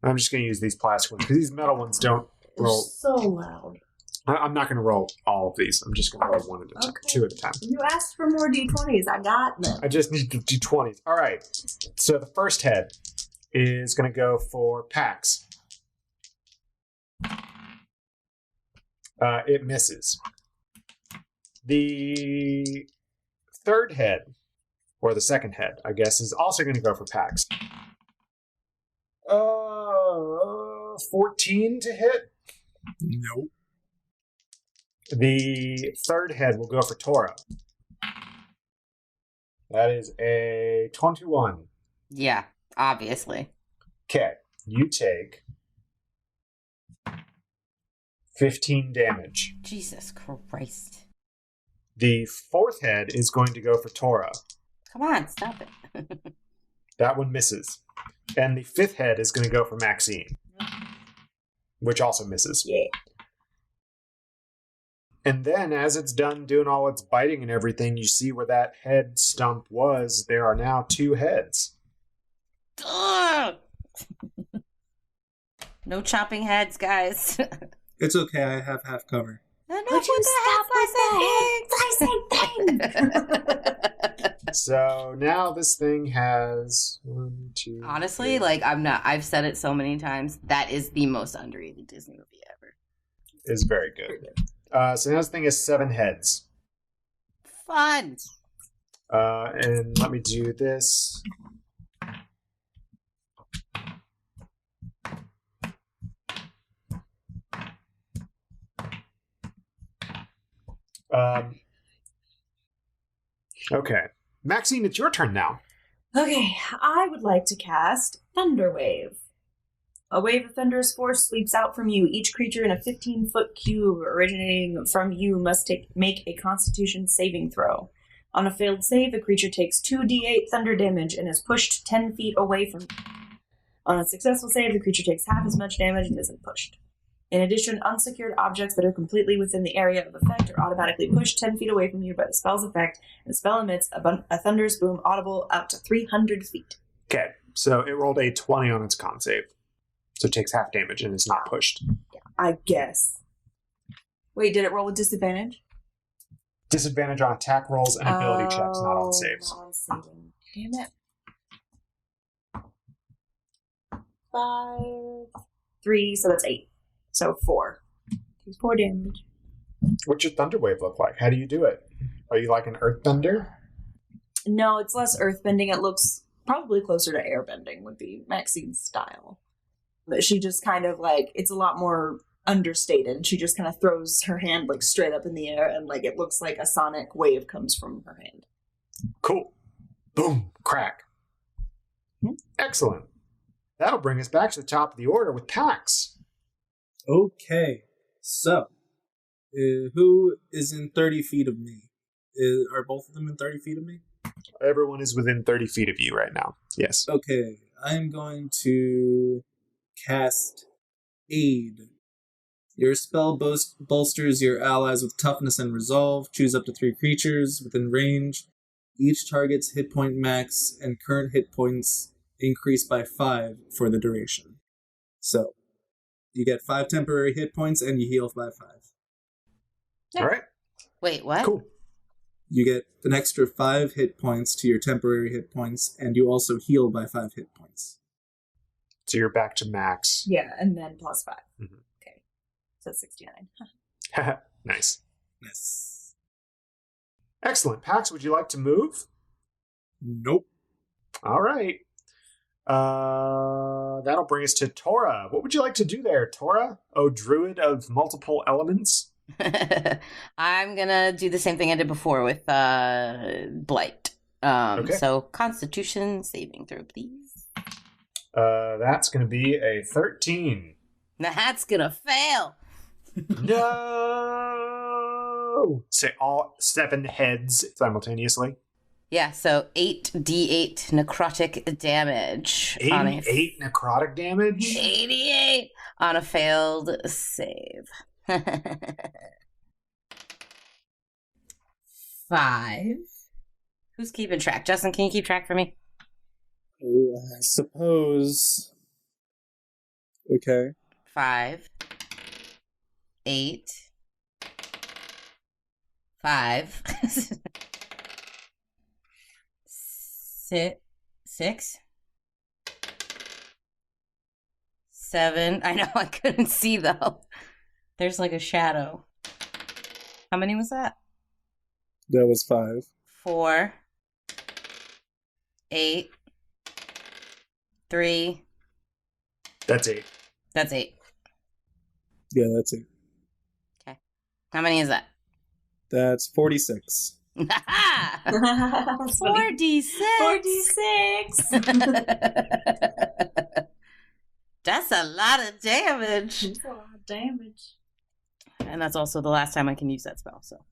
I'm just going to use these plastic ones, because these metal ones don't roll. So loud. I'm not going to roll all of these. I'm just going to roll one at a time, Okay. 2 at a time. You asked for more D20s. I got them. I just need the D20s. All right. So the first head is going to go for Pax. It misses. The third head, or the second head, I guess, is also going to go for Pax. 14 to hit. Nope. The third head will go for Tora. That is a 21. Yeah, obviously. Okay, you take 15 damage. Jesus Christ. The fourth head is going to go for Tora. Come on, stop it. That one misses. And the fifth head is going to go for Maxine, which also misses. Yeah. And then, as it's done doing all its biting and everything, you see where that head stump was. There are now 2 heads. Ugh. No chopping heads, guys. It's okay, I have half cover. No, Would you stop with the head? So now this thing has 1, 2. Honestly, 3. I've said it so many times. That is the most underrated Disney movie ever. Is very good. So now this thing has 7 heads. Fun. And let me do this. Okay. Maxine, it's your turn now. Okay, I would like to cast Thunder Wave. A wave of thunderous force sweeps out from you. Each creature in a 15-foot cube originating from you must make a Constitution saving throw. On a failed save, the creature takes 2d8 thunder damage and is pushed 10 feet away from you. On a successful save, the creature takes half as much damage and isn't pushed. In addition, unsecured objects that are completely within the area of effect are automatically pushed 10 feet away from you by the spell's effect, and the spell emits a thunderous boom audible out to 300 feet. Okay. So it rolled a 20 on its con save. So it takes half damage and is not pushed. I guess. Wait, did it roll with disadvantage? Disadvantage on attack rolls and ability checks, not on saves. Not on saving. Damn it. 5, 3, so that's 8. So 4. Takes 4 damage. What's your thunder wave look like? How do you do it? Are you like an earth thunder? No, it's less earthbending. It looks probably closer to airbending would be Maxine's style. But she just kind of like, it's a lot more understated. She just kind of throws her hand like straight up in the air and like it looks like a sonic wave comes from her hand. Cool. Boom. Crack. Excellent. That'll bring us back to the top of the order with Pax. Okay, so who is in 30 feet of me? Are both of them in 30 feet of me? Everyone is within 30 feet of you right now. Yes. Okay, I'm going to cast Aid. Your spell bolsters your allies with toughness and resolve. Choose up to 3 creatures within range. Each target's hit point max and current hit points increase by 5 for the duration. So, you get 5 temporary hit points and you heal by 5. Yeah. All right. Wait, what? Cool. You get an extra 5 hit points to your temporary hit points, and you also heal by 5 hit points. So you're back to max. Yeah, and then plus 5. Mm-hmm. Okay. So that's 69. Nice. Yes. Excellent. Pax, would you like to move? Nope. All right. That'll bring us to Tora. What would you like to do there, Tora? Oh, druid of multiple elements? I'm gonna do the same thing I did before with Blight. Okay. So Constitution saving throw, please. That's going to be a 13. That's gonna fail. No! Say all 7 heads simultaneously. Yeah, so 8d8 necrotic damage. 88 necrotic damage? 88 on a failed save. 5. Who's keeping track? Justin, can you keep track for me? I suppose. Okay. 5. 8. 5. 6. 7. I know, I couldn't see though. There's like a shadow. How many was that? That was 5. 4. 8. 3. That's 8. That's 8. Yeah, that's it. Okay. How many is that? That's 46. 4d6. 4d6. That's a lot of damage. That's a lot of damage. And that's also the last time I can use that spell, so.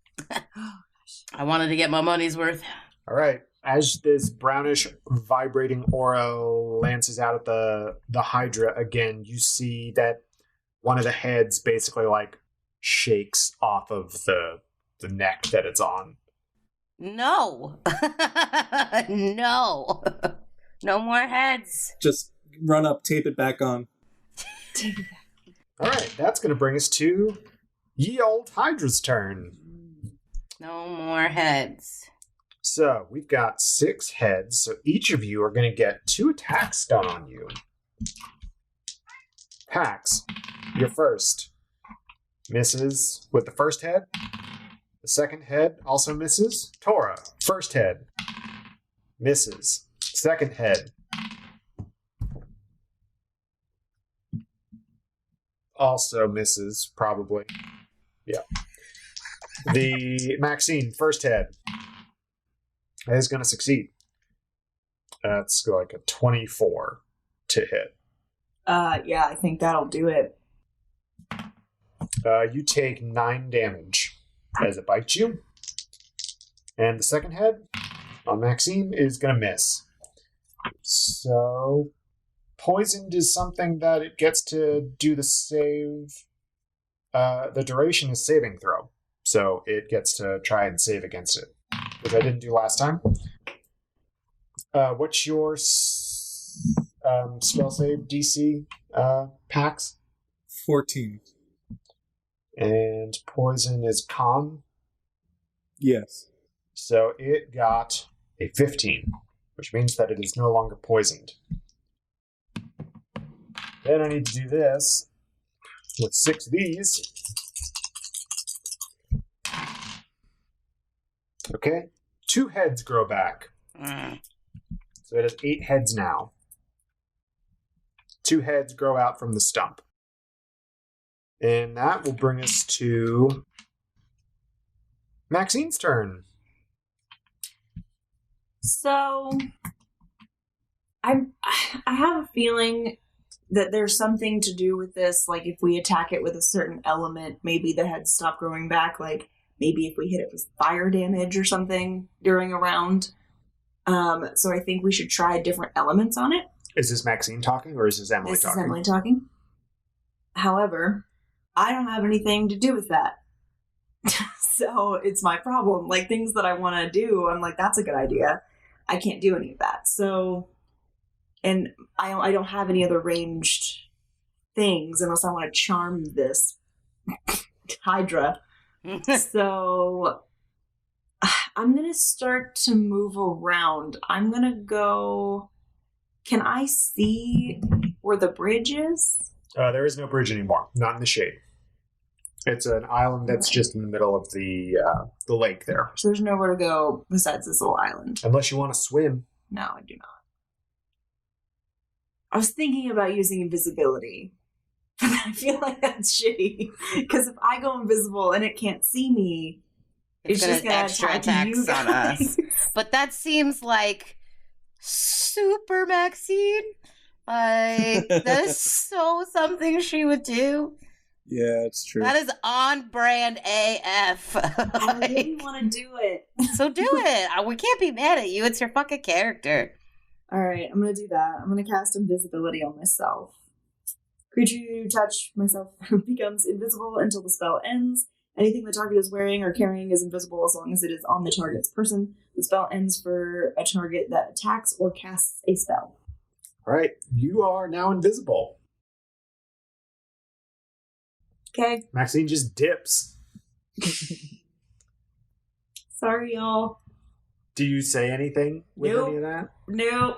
I wanted to get my money's worth. All right. As this brownish vibrating aura lances out at the Hydra again, you see that one of the heads basically like shakes off of the neck that it's on. No. No. No more heads. Just run up, tape it back on. All right. That's going to bring us to ye old Hydra's turn. No more heads. So we've got 6 heads, so each of you are going to get 2 attacks done on you. Pax, you're first. Misses with the first head. The second head also misses. Tora, first head. Misses. Second head. Also misses, probably. Yeah. The Maxine, first head. Is going to succeed. That's like a 24 to hit. Yeah, I think that'll do it. You take 9 damage as it bites you. And the second head on Maxime is going to miss. So, poisoned is something that it gets to do the save. The duration is saving throw. So, it gets to try and save against it, which I didn't do last time. What's your spell save DC, Pax? 14. And poison is con. Yes. So it got a 15. which means that it is no longer poisoned. Then I need to do this with 6 of these. Okay. 2 heads grow back. So it has 8 heads now. 2 heads grow out from the stump. And that will bring us to Maxine's turn. So, I have a feeling that there's something to do with this. Like, if we attack it with a certain element, maybe the heads stop growing back. Like, maybe if we hit it with fire damage or something during a round. So I think we should try different elements on it. Is this Maxine talking, or is this Emily talking? This is Emily talking. However, I don't have anything to do with that. So it's my problem. Like, things that I want to do, I'm like, that's a good idea. I can't do any of that. So, and I don't have any other ranged things unless I want to charm this Hydra. So I'm going to start to move around. I'm going to go... Can I see where the bridge is? There is no bridge anymore. Not in the shade. It's an island that's just in the middle of the lake there. So there's nowhere to go besides this little island. Unless you want to swim. No, I do not. I was thinking about using invisibility. I feel like that's shitty. Because if I go invisible and it can't see me, it's just going to extra attack you attacks on us. But that seems like super Maxine. Like, that is so something she would do. Yeah, it's true. That is on brand AF. I really want to do it. So do it. We can't be mad at you. It's your fucking character. All right, I'm going to do that. I'm going to cast invisibility on myself. Creature you touch myself becomes invisible until the spell ends. Anything the target is wearing or carrying is invisible as long as it is on the target's person. The spell ends for a target that attacks or casts a spell. All right, you are now invisible. Okay. Maxine just dips. Sorry, y'all. Do you say anything with any of that? Nope.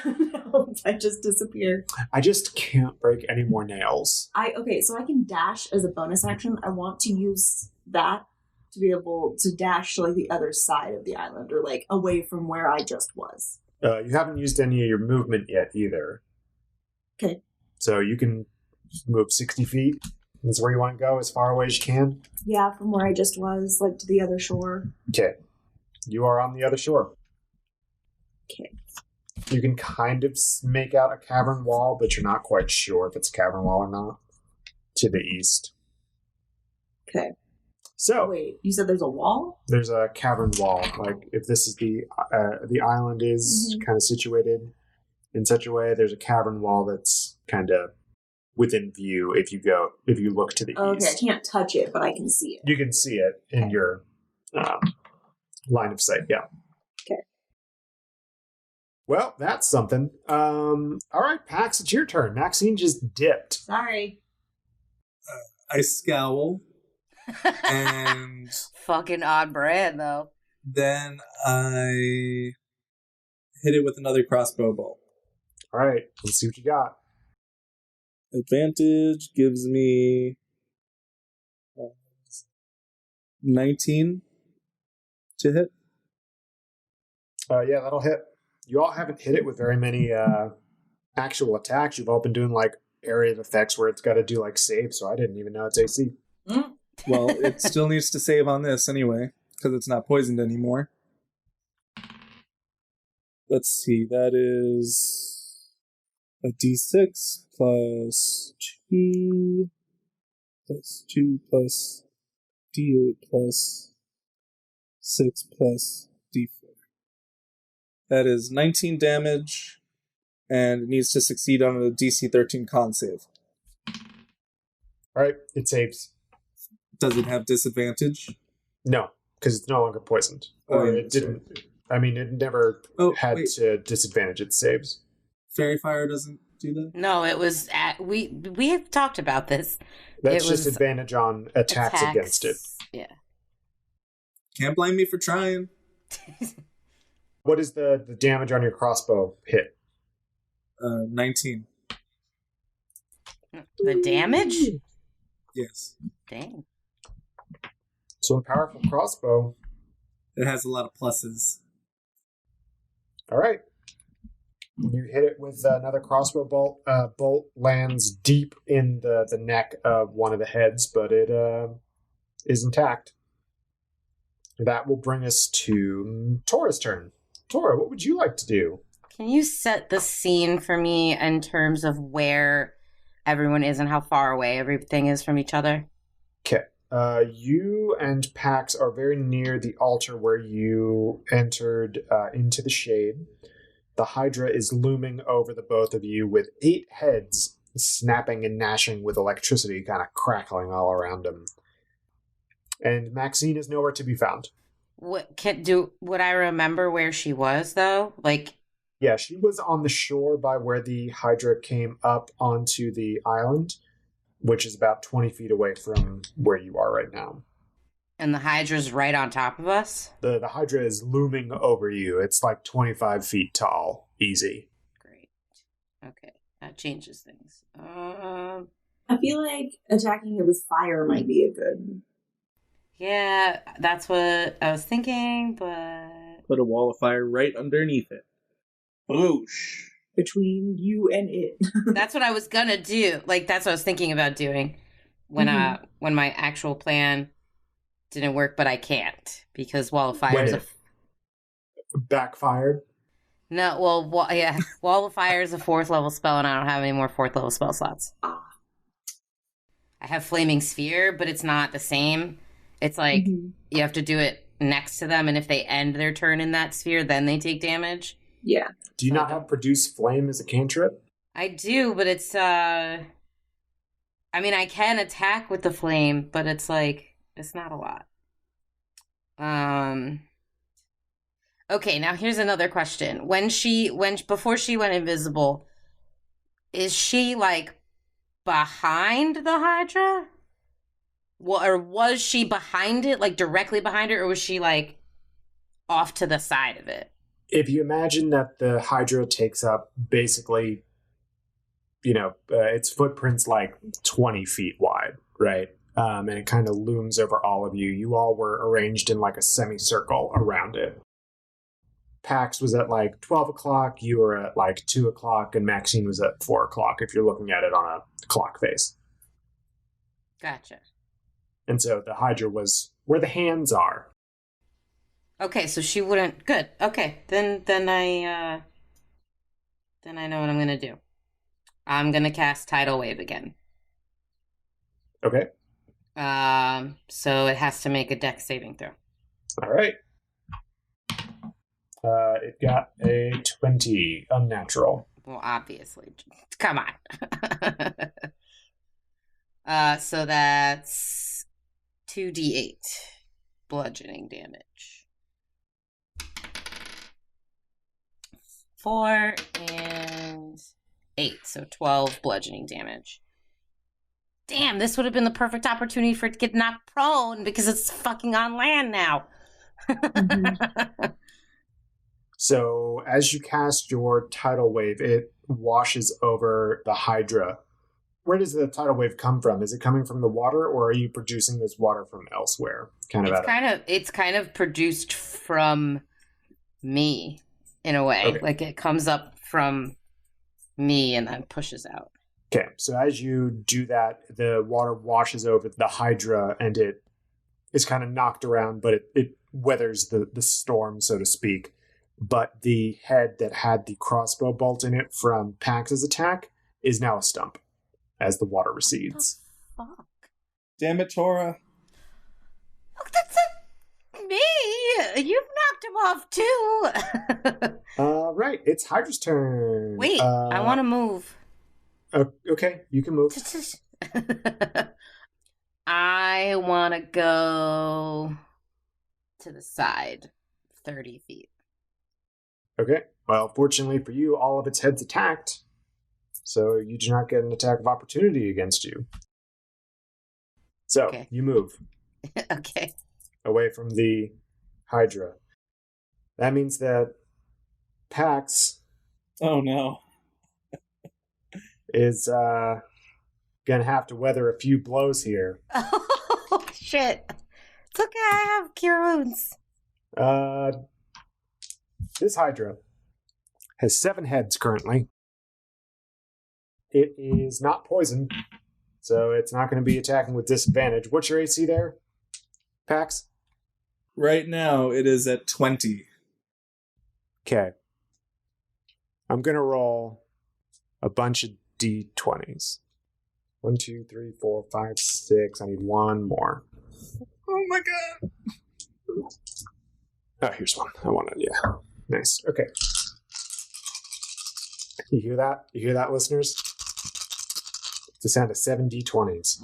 No, I just disappear. I just can't break any more nails. Okay, so I can dash as a bonus action. I want to use that to be able to dash to like the other side of the island or like away from where I just was. You haven't used any of your movement yet either. Okay. So you can move 60 feet. That's where you want to go, as far away as you can? Yeah, from where I just was, like to the other shore. Okay. You are on the other shore. Okay. You can kind of make out a cavern wall, but you're not quite sure if it's a cavern wall or not. To the east. Okay. So wait, you said there's a wall? There's a cavern wall. Like if this is the island is kind of situated in such a way, there's a cavern wall that's kind of within view if you look to the east. Okay, I can't touch it, but I can see it. You can see it in your line of sight. Yeah. Okay. Well, that's something. All right, Pax, it's your turn. Maxine just dipped. Sorry. I scowl. And fucking on brand, though. Then I hit it with another crossbow bolt. All right, let's see what you got. Advantage gives me 19 to hit. Yeah, that'll hit. You all haven't hit it with very many actual attacks. You've all been doing like area of effects where it's got to do like save, so I didn't even know it's AC. Well, it still needs to save on this anyway, because it's not poisoned anymore. Let's see, that is a d6 plus 2 plus 2 plus d8 plus 6 plus d4. That is 19 damage, and it needs to succeed on a DC 13 con save. All right, it saves. Does it have disadvantage? No, because it's no longer poisoned. Or it didn't. I mean, it never had to disadvantage its saves. Fairy Fire doesn't do that? No, it was we have talked about this. That's just advantage on attacks against it. Yeah. Can't blame me for trying. What is the damage on your crossbow hit? 19. The damage? Yes. Dang. So a powerful crossbow. It has a lot of pluses. All right. You hit it with another crossbow bolt. Bolt lands deep in the neck of one of the heads, but it is intact. That will bring us to Tora's turn. Tora, what would you like to do? Can you set the scene for me in terms of where everyone is and how far away everything is from each other? Okay. You and Pax are very near the altar where you entered into the shade. The Hydra is looming over the both of you with 8 heads snapping and gnashing with electricity kind of crackling all around them. And Maxine is nowhere to be found. Would I remember where she was though? Like, yeah, she was on the shore by where the Hydra came up onto the island, which is about 20 feet away from where you are right now. And the Hydra's right on top of us? The Hydra is looming over you. It's like 25 feet tall. Easy. Great. Okay, that changes things. I feel like attacking it with fire might be a good... Yeah, that's what I was thinking, but... Put a wall of fire right underneath it. Boosh. Between you and it. That's what I was gonna do. Like, that's what I was thinking about doing when my actual plan didn't work, but I can't because wall of fire is backfired. No, well, wall of fire is a 4th level spell, and I don't have any more 4th level spell slots. I have flaming sphere, but it's not the same. It's like you have to do it next to them, and if they end their turn in that sphere, then they take damage. Yeah. Do you not have produce flame as a cantrip? I do, but it's I mean, I can attack with the flame, but it's like it's not a lot. Okay, now here's another question. Before she went invisible, is she like behind the Hydra? Well, or was she behind it, like directly behind it, or was she like off to the side of it? If you imagine that the Hydra takes up basically, its footprint's like 20 feet wide, right? And it kind of looms over all of you. You all were arranged in like a semicircle around it. Pax was at like 12 o'clock, you were at like 2 o'clock, and Maxine was at 4 o'clock if you're looking at it on a clock face. Gotcha. And so the Hydra was where the hands are. Okay, so she wouldn't. Good. Okay, then I know what I'm gonna do. I'm gonna cast Tidal Wave again. Okay. So it has to make a Dex saving throw. All right. It got a 20, unnatural. Well, obviously. Come on. So that's 2d8 bludgeoning damage. 4 and 8, so 12 bludgeoning damage. Damn, this would have been the perfect opportunity for it to get knocked prone because it's fucking on land now. So as you cast your tidal wave, it washes over the Hydra. Where does the tidal wave come from? Is it coming from the water, or are you producing this water from elsewhere? It's kind of produced from me in a way. Okay. Like it comes up from me and then pushes out. Okay, so as you do that, the water washes over the Hydra and it is kind of knocked around, but it weathers the storm, so to speak. But the head that had the crossbow bolt in it from Pax's attack is now a stump as the water recedes. What the fuck? Damn it, Tora. Look, that's me! You've knocked him off too! Right, it's Hydra's turn. Wait, I want to move. Okay, you can move. I want to go to the side, 30 feet. Okay, well, fortunately for you, all of its heads attacked, so you do not get an attack of opportunity against you. So, Okay. You move Okay. away from the Hydra. That means that Pax Oh no. is gonna have to weather a few blows here. Oh, shit. It's okay, I have cure wounds. This Hydra has 7 heads currently. It is not poisoned, so it's not going to be attacking with disadvantage. What's your AC there, Pax? Right now, it is at 20. Okay. I'm going to roll a bunch of d20s. 1, 2, 3, 4, 5, 6. I need one more. Oh my god! Oh, here's one. I wanted, yeah. Nice. Okay. You hear that? You hear that, listeners? It's the sound of 7 d20s.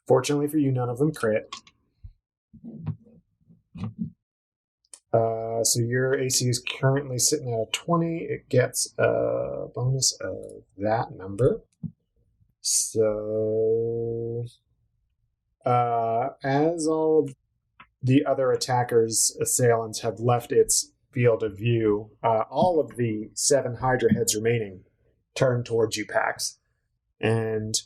Fortunately for you, none of them crit. So your AC is currently sitting at a 20. It gets a bonus of that number. So, as all of the other attackers' assailants have left its field of view, all of the 7 Hydra heads remaining turn towards you, Pax. And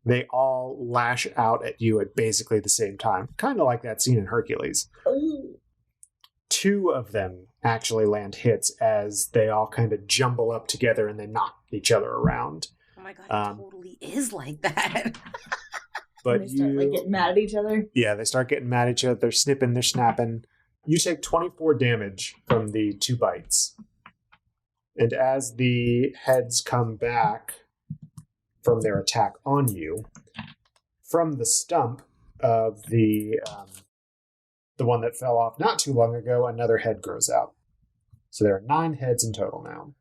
they all lash out at you at basically the same time. Kind of like that scene in Hercules. 2 of them actually land hits as they all kind of jumble up together and they knock each other around. Oh my god, it totally is like that. But they start getting mad at each other. Yeah, they start getting mad at each other. They're snipping, they're snapping. You take 24 damage from the 2 bites. And as the heads come back from their attack on you, from the stump of the one that fell off not too long ago, another head grows out. So there are 9 heads in total now.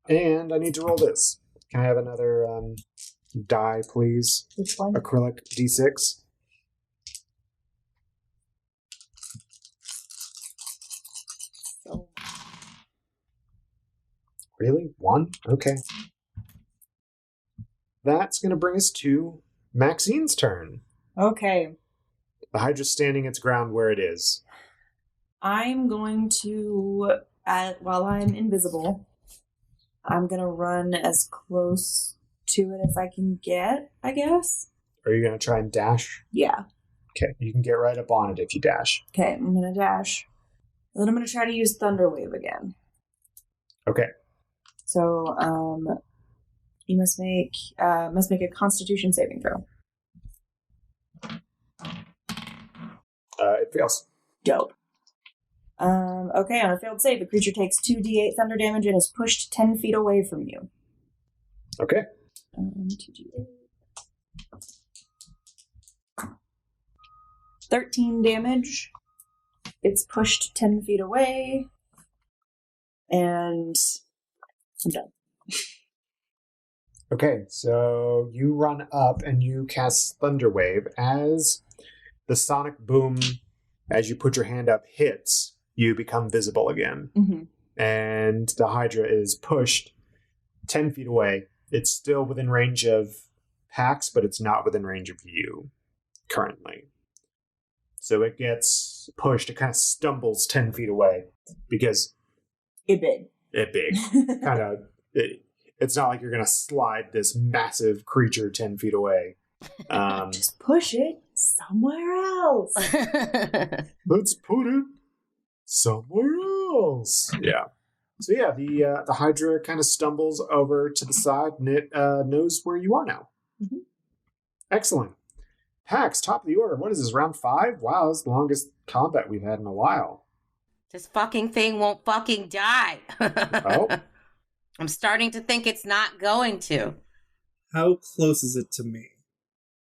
And I need to roll this. Can I have another die, please? Which one? Acrylic D6. So, Really? 1? Okay. That's going to bring us to Maxine's turn. okay. The Hydra's standing its ground where it is. I'm going to, while I'm invisible, I'm going to run as close to it as I can get, I guess. Are you going to try and dash? Yeah. Okay, you can get right up on it if you dash. Okay, I'm going to dash. And then I'm going to try to use Thunder Wave again. Okay. So, you must make a Constitution saving throw. It fails. Dope. Okay, on a failed save, the creature takes 2d8 thunder damage and is pushed 10 feet away from you. Okay. 2d8. 13 damage. It's pushed 10 feet away. And I'm done. Okay, so you run up and you cast Thunder Wave. As the sonic boom, as you put your hand up, hits, you become visible again. Mm-hmm. And the Hydra is pushed 10 feet away. It's still within range of Pax, but it's not within range of you currently. So it gets pushed. It kind of stumbles 10 feet away because It big. kind of... It's not like you're going to slide this massive creature 10 feet away. Just push it somewhere else. Let's put it somewhere else. Yeah. So yeah, the Hydra kind of stumbles over to the side and it knows where you are now. Mm-hmm. Excellent. Pax, top of the order. What is this, round 5? Wow, that's the longest combat we've had in a while. This fucking thing won't fucking die. Oh. I'm starting to think it's not going to. How close is it to me?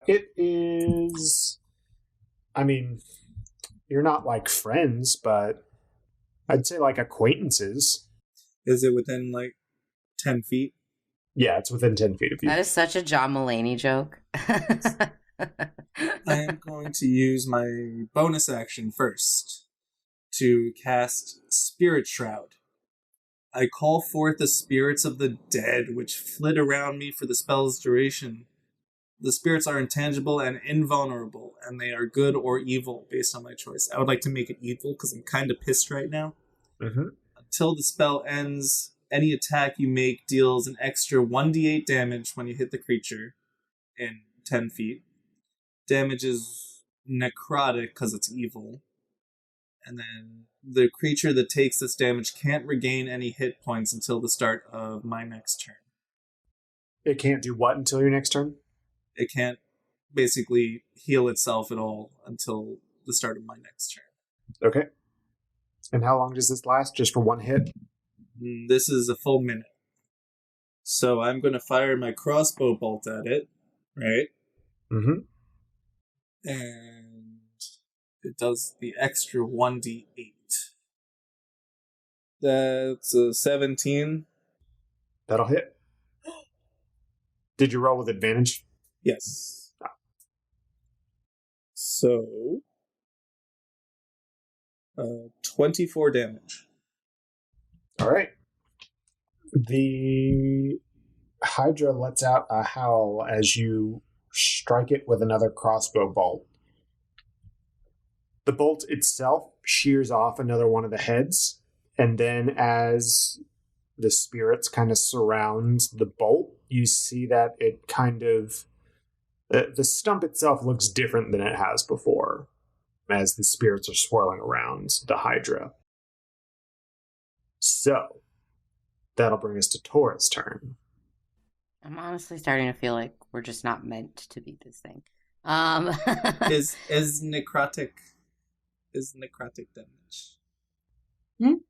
It is... I mean, you're not like friends, but I'd say like acquaintances. Is it within 10 feet? Yeah, it's within 10 feet of you. That is such a John Mulaney joke. I am going to use my bonus action first to cast Spirit Shroud. I call forth the spirits of the dead, which flit around me for the spell's duration. The spirits are intangible and invulnerable, and they are good or evil based on my choice. I would like to make it evil because I'm kind of pissed right now. Mm-hmm. Until the spell ends, any attack you make deals an extra 1d8 damage when you hit the creature in 10 feet. Damage is necrotic because it's evil. And then the creature that takes this damage can't regain any hit points until the start of my next turn. It can't do what until your next turn? It can't basically heal itself at all until the start of my next turn. Okay. And how long does this last? Just for one hit? This is a full minute. So I'm going to fire my crossbow bolt at it, right? Mm-hmm. And it does the extra 1d8. That's a 17. That'll hit. Did you roll with advantage? Yes. So, 24 damage. All right. The Hydra lets out a howl as you strike it with another crossbow bolt. The bolt itself shears off another one of the heads, and then as the spirits kind of surround the bolt, you see that it kind of... the stump itself looks different than it has before, as the spirits are swirling around the Hydra. So, that'll bring us to Tora's turn. I'm honestly starting to feel like we're just not meant to beat this thing. Is necrotic damage?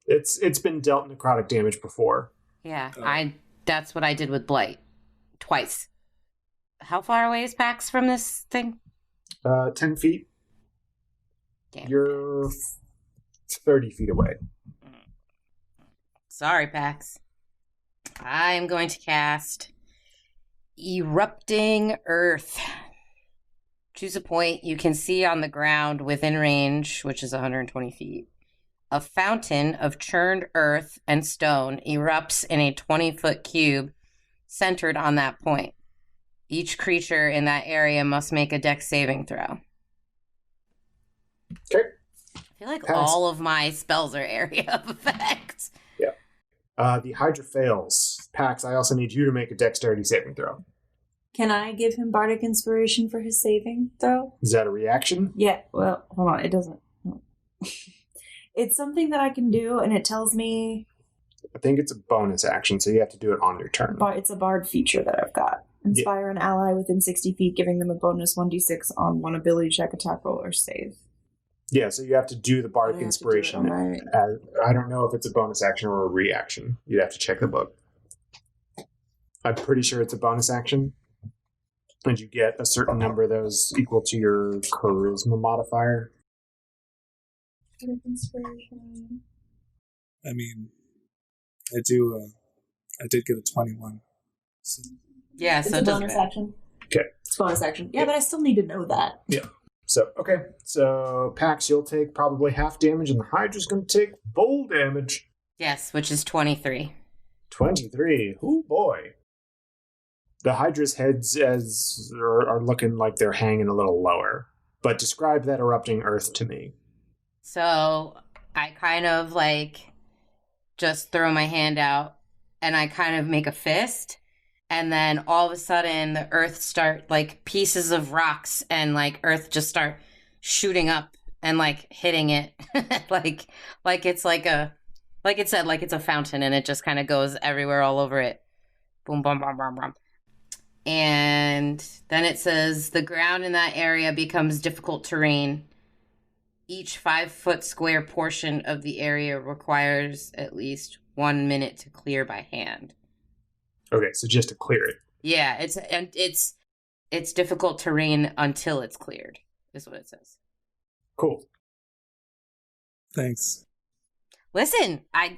It's been dealt necrotic damage before. Yeah, Oh. that's what I did with Blight. Twice. How far away is Pax from this thing? 10 feet. Damn. You're 30 feet away. Sorry, Pax. I'm going to cast Erupting Earth. Choose a point you can see on the ground within range, which is 120 feet. A fountain of churned earth and stone erupts in a 20-foot cube centered on that point. Each creature in that area must make a dex saving throw. Okay. I feel like Pass. all of my spells are area of effect. The Hydra fails. Pax, I also need you to make a dexterity saving throw. Can I give him bardic inspiration for his saving throw? Is that a reaction? Yeah, well, hold on, it doesn't. It's something that I can do, and it tells me I think it's a bonus action, so you have to do it on your turn. it's a bard feature that I've got. Inspire an ally within 60 feet, giving them a bonus 1d6 on one ability check, attack roll, or save. Yeah, so you have to do the bardic I have to do it inspiration. on my- I don't know if it's a bonus action or a reaction. You'd have to check the book. I'm pretty sure it's a bonus action. And you get a certain number of those equal to your charisma modifier. Bardic inspiration. I mean, I did get a 21. So. Yeah, It's so a it doesn't bonus matter. action. Okay. It's a bonus action. Yeah, but I still need to know that. So, okay. So, Pax, you'll take probably half damage, and the Hydra's going to take full damage. Yes, which is 23. 23. Oh, boy. The Hydra's heads are looking like they're hanging a little lower. But describe that erupting earth to me. So I kind of just throw my hand out and I kind of make a fist. And then all of a sudden the earth start pieces of rocks and earth just start shooting up and hitting it. It's it's a fountain and it just kind of goes everywhere all over it. Boom, boom, boom, boom, boom. And then it says the ground in that area becomes difficult terrain. Each 5-foot square portion of the area requires at least 1 minute to clear by hand. Okay, so just to clear it. Yeah, it's difficult terrain until it's cleared, is what it says. Cool. Thanks. Listen, I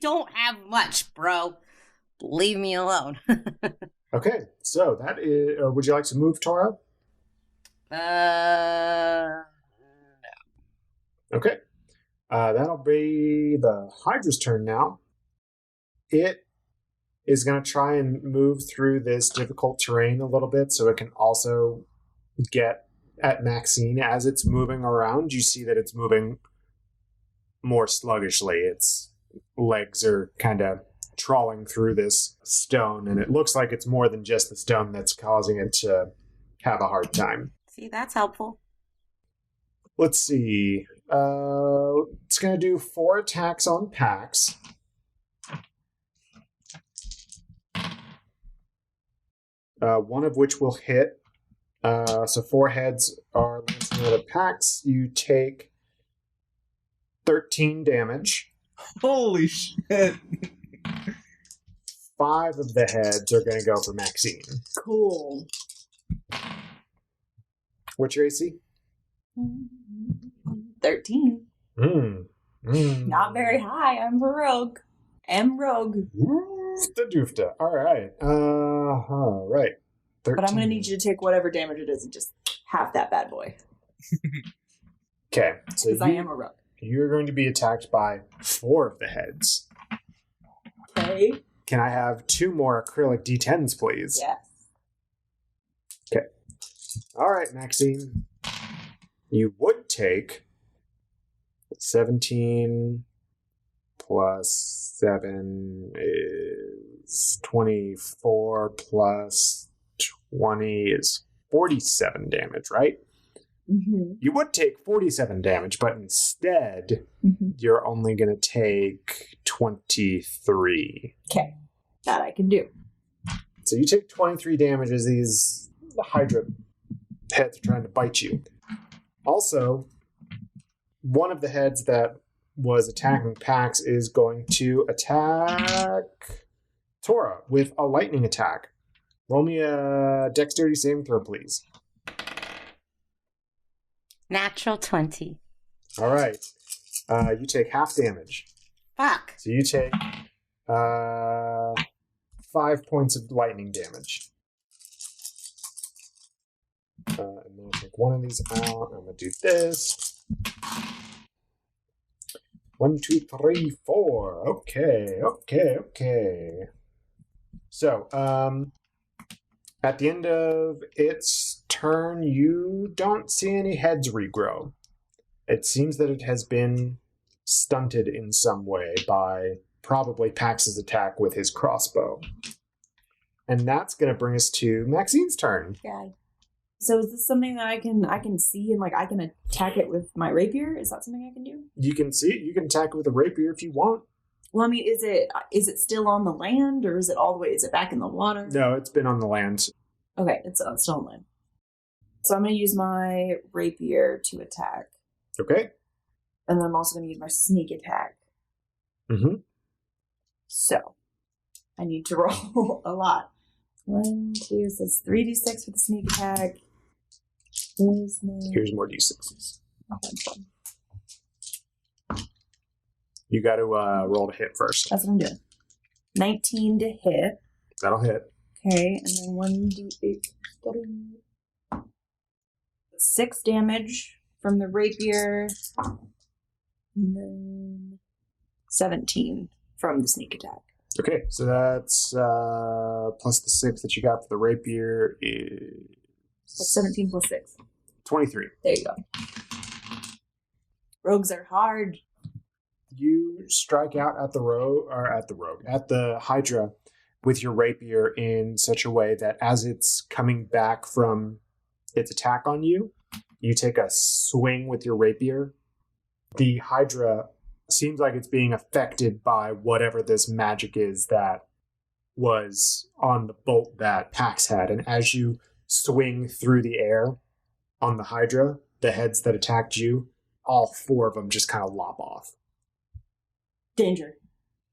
don't have much, bro. Leave me alone. Okay, so that is... would you like to move, Tora? Okay. That'll be the Hydra's turn now. It is going to try and move through this difficult terrain a little bit so it can also get at Maxine. As it's moving around, you see that it's moving more sluggishly. Its legs are kind of trawling through this stone, and it looks like it's more than just the stone that's causing it to have a hard time. See, that's helpful. Let's see. It's going to do 4 attacks on Pax. One of which will hit. So 4 heads are lancing out at Pax. You take 13 damage. Holy shit. 5 of the heads are going to go for Maxine. Cool. What's your AC? 13. Not very high. I'm a rogue. Rogue. Oofta doofta. All right. All right. 13. But I'm going to need you to take whatever damage it is and just half that bad boy. Okay. So Because I am a rogue. you're going to be attacked by 4 of the heads. Okay. Can I have 2 more acrylic D10s, please? Yes. Okay. All right, Maxine. You would take 17 plus 7 is 24 plus 20 is 47 damage, right? Mm-hmm. You would take 47 damage, but instead, you're only going to take 23. Okay. That I can do. So you take 23 damage as these Hydra heads are trying to bite you. Also, one of the heads that was attacking Pax is going to attack Tora with a lightning attack. Roll me a dexterity saving throw, please. Natural 20. All right. You take half damage. Fuck. So you take 5 points of lightning damage. And then I'll take one of these out. I'm going to do this. 1, 2, 3, 4. Okay. So, at the end of its turn, you don't see any heads regrow. It seems that it has been stunted in some way by probably Pax's attack with his crossbow. And that's going to bring us to Maxine's turn. Yeah. So is this something that I can see and I can attack it with my rapier? Is that something I can do? You can see it. You can attack it with a rapier if you want. Well, I mean, is it still on the land or is it all the way? Is it back in the water? No, it's been on the land. Okay, it's still on land. So I'm going to use my rapier to attack. Okay. And then I'm also going to use my sneak attack. Mm-hmm. So I need to roll a lot. 1, 2, so it's 3d6 for the sneak attack. Here's more d6s. You got to roll to hit first. That's what I'm doing. 19 to hit. That'll hit. Okay, and then 1d8. 6 damage from the rapier. And then 17 from the sneak attack. Okay, so that's plus the 6 that you got for the rapier is... That's 17 plus 6. 23. There you go. Rogues are hard. You strike out at the Hydra with your rapier in such a way that as it's coming back from its attack on you, you take a swing with your rapier. The Hydra seems like it's being affected by whatever this magic is that was on the bolt that Pax had. And as you swing through the air on the Hydra, the heads that attacked you, all 4 of them just kind of lop off. Danger.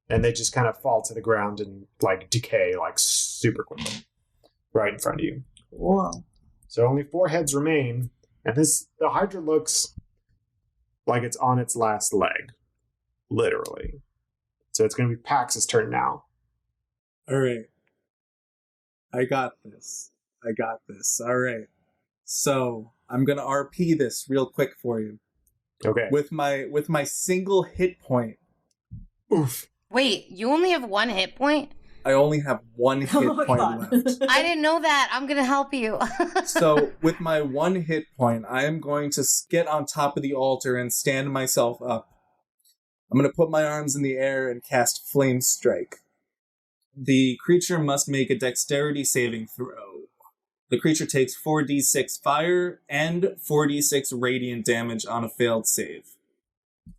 And they just kind of fall to the ground and decay super quickly right in front of you. Whoa. So only 4 heads remain, and the Hydra looks like it's on its last leg. Literally. So it's going to be Pax's turn now. All right. I got this. All right. So I'm going to RP this real quick for you. Okay. With my single hit point. Oof. Wait, you only have 1 hit point? I only have 1 hit Oh, point God. left. I didn't know that. I'm going to help you. So, with my 1 hit point, I am going to get on top of the altar and stand myself up. I'm going to put my arms in the air and cast Flame Strike. The creature must make a dexterity saving throw. The creature takes 4d6 fire and 4d6 radiant damage on a failed save.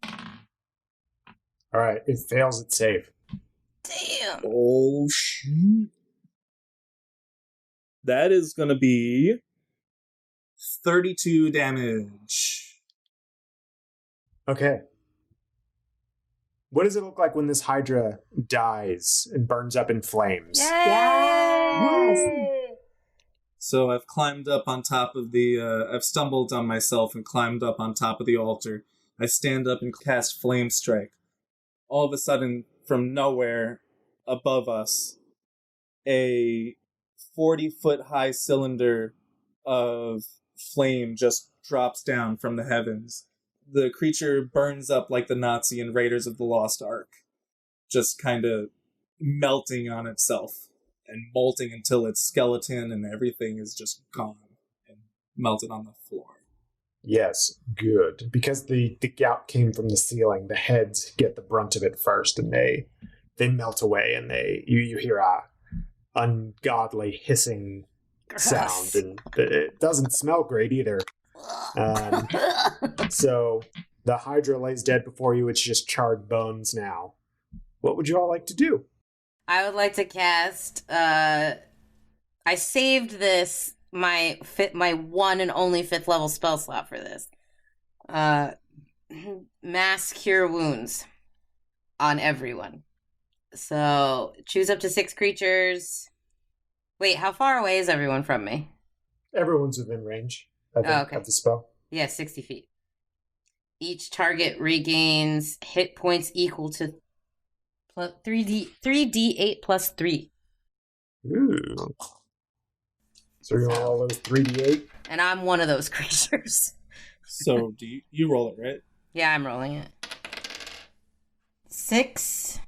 All right, it fails its save. Damn. Oh, shoot. That is going to be 32 damage. Okay. What does it look like when this Hydra dies and burns up in flames? Yes. So I've climbed up on top of I've stumbled on myself and climbed up on top of the altar. I stand up and cast Flame Strike. All of a sudden, from nowhere, above us, a 40-foot high cylinder of flame just drops down from the heavens. The creature burns up like the Nazi in Raiders of the Lost Ark, just kind of melting on itself and molting until its skeleton and everything is just gone and melted on the floor. Yes, good. Because the gout came from the ceiling, the heads get the brunt of it first, and they melt away, and you hear a ungodly hissing sound, and it doesn't smell great either. So the Hydra lays dead before you. It's just charred bones now. What would you all like to do? I would like to cast. I saved this my 1 and only 5th level spell slot for this. Mass Cure Wounds on everyone. So choose up to 6 creatures. Wait, how far away is everyone from me? Everyone's within range, I think, of the spell. Yeah, 60 feet. Each target regains hit points equal to 3d8 plus 3. Ooh. So you want all those 3d8? And I'm one of those creatures. So do you roll it, right? Yeah, I'm rolling it. 6,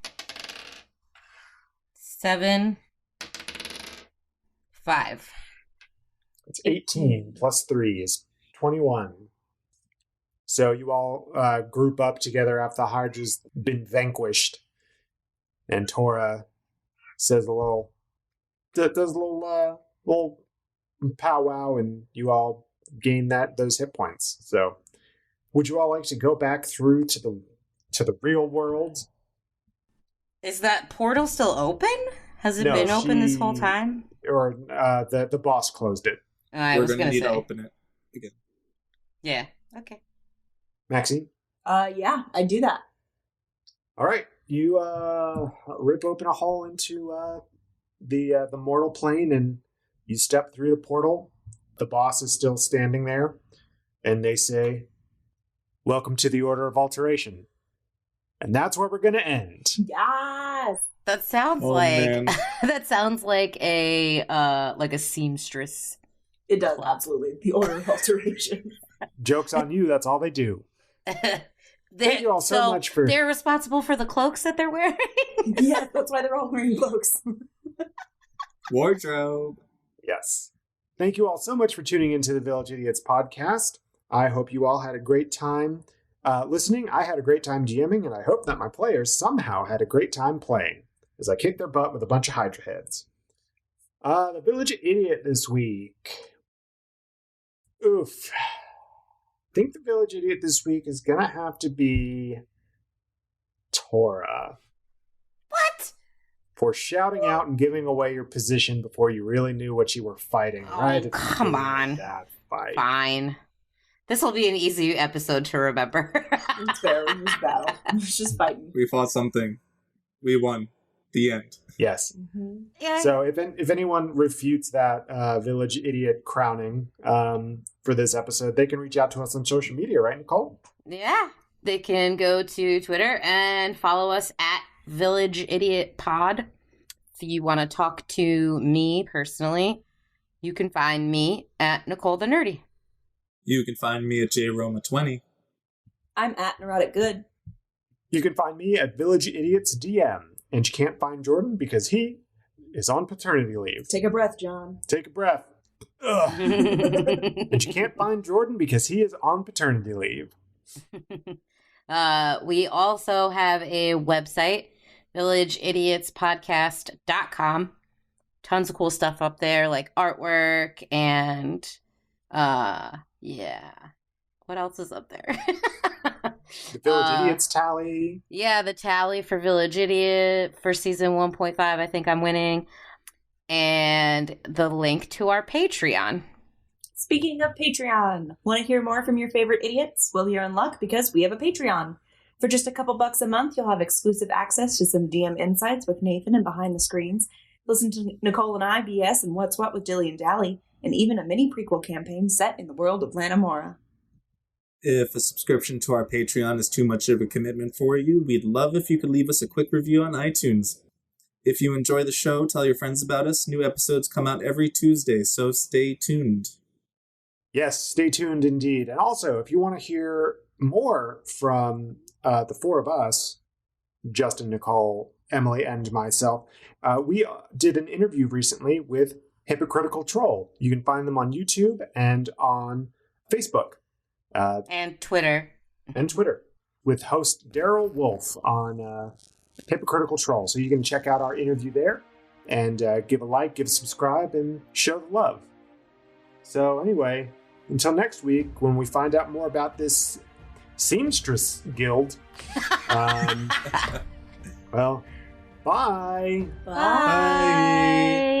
7, 5. It's 18 plus 3 is 21. So you all group up together after the Hydra's been vanquished. And Tora says does a little powwow, and you all gain those hit points. So would you all like to go back through to the real world? Is that portal still open? Has it been open this whole time? Or the boss closed it. We're going to need to open it again. Yeah, okay. Maxine? Yeah, I do that. All right. You rip open a hole into the mortal plane, and you step through the portal. The boss is still standing there, and they say, "Welcome to the Order of Alteration." And that's where we're going to end. Yes. That sounds that sounds like a seamstress. It does, absolutely. The Order of Alteration. Joke's on you, that's all they do. Thank you all so much for... They're responsible for the cloaks that they're wearing? Yes, that's why they're all wearing cloaks. Wardrobe. Yes. Thank you all so much for tuning into the Village Idiots podcast. I hope you all had a great time listening. I had a great time GMing, and I hope that my players somehow had a great time playing as I kicked their butt with a bunch of Hydra heads. The Village Idiot this week. Oof. I think the Village Idiot this week is going to have to be Tora. What? For shouting out and giving away your position before you really knew what you were fighting. Right? Oh, come on. That fight. Fine. This will be an easy episode to remember. It's fair. It was battle. It was just fighting. We fought something. We won. The end. Yes. Mm-hmm. Yeah. So if anyone refutes that Village Idiot crowning for this episode, they can reach out to us on social media, right, Nicole? Yeah. They can go to Twitter and follow us at Village Idiot Pod. If you want to talk to me personally, you can find me at Nicole the Nerdy. You can find me at JRoma20. I'm at Neurotic Good. You can find me at Village Idiots DM. And you can't find Jordan because he is on paternity leave. Take a breath, John. Take a breath. Ugh. And you can't find Jordan because he is on paternity leave. We also have a website, villageidiotspodcast.com. Tons of cool stuff up there, like artwork and, yeah. What else is up there? The Village Idiots tally. Yeah, the tally for Village Idiot for season 1.5. I think I'm winning. And the link to our Patreon. Speaking of Patreon, want to hear more from your favorite idiots? Well, you're in luck because we have a Patreon. For just a couple bucks a month, you'll have exclusive access to some DM insights with Nathan and behind the screens. Listen to Nicole and I BS and What's What with Dilly and Dally, and even a mini prequel campaign set in the world of Lanamora. If a subscription to our Patreon is too much of a commitment for you, we'd love if you could leave us a quick review on iTunes. If you enjoy the show, tell your friends about us. New episodes come out every Tuesday, so stay tuned. Yes, stay tuned indeed. And also, if you want to hear more from the four of us, Justin, Nicole, Emily, and myself, we did an interview recently with Hypocritical Troll. You can find them on YouTube and on Facebook. And Twitter. With host Daryl Wolf on Hypocritical Troll. So you can check out our interview there and give a like, give a subscribe, and show the love. So anyway, until next week when we find out more about this seamstress guild, well, bye. Bye.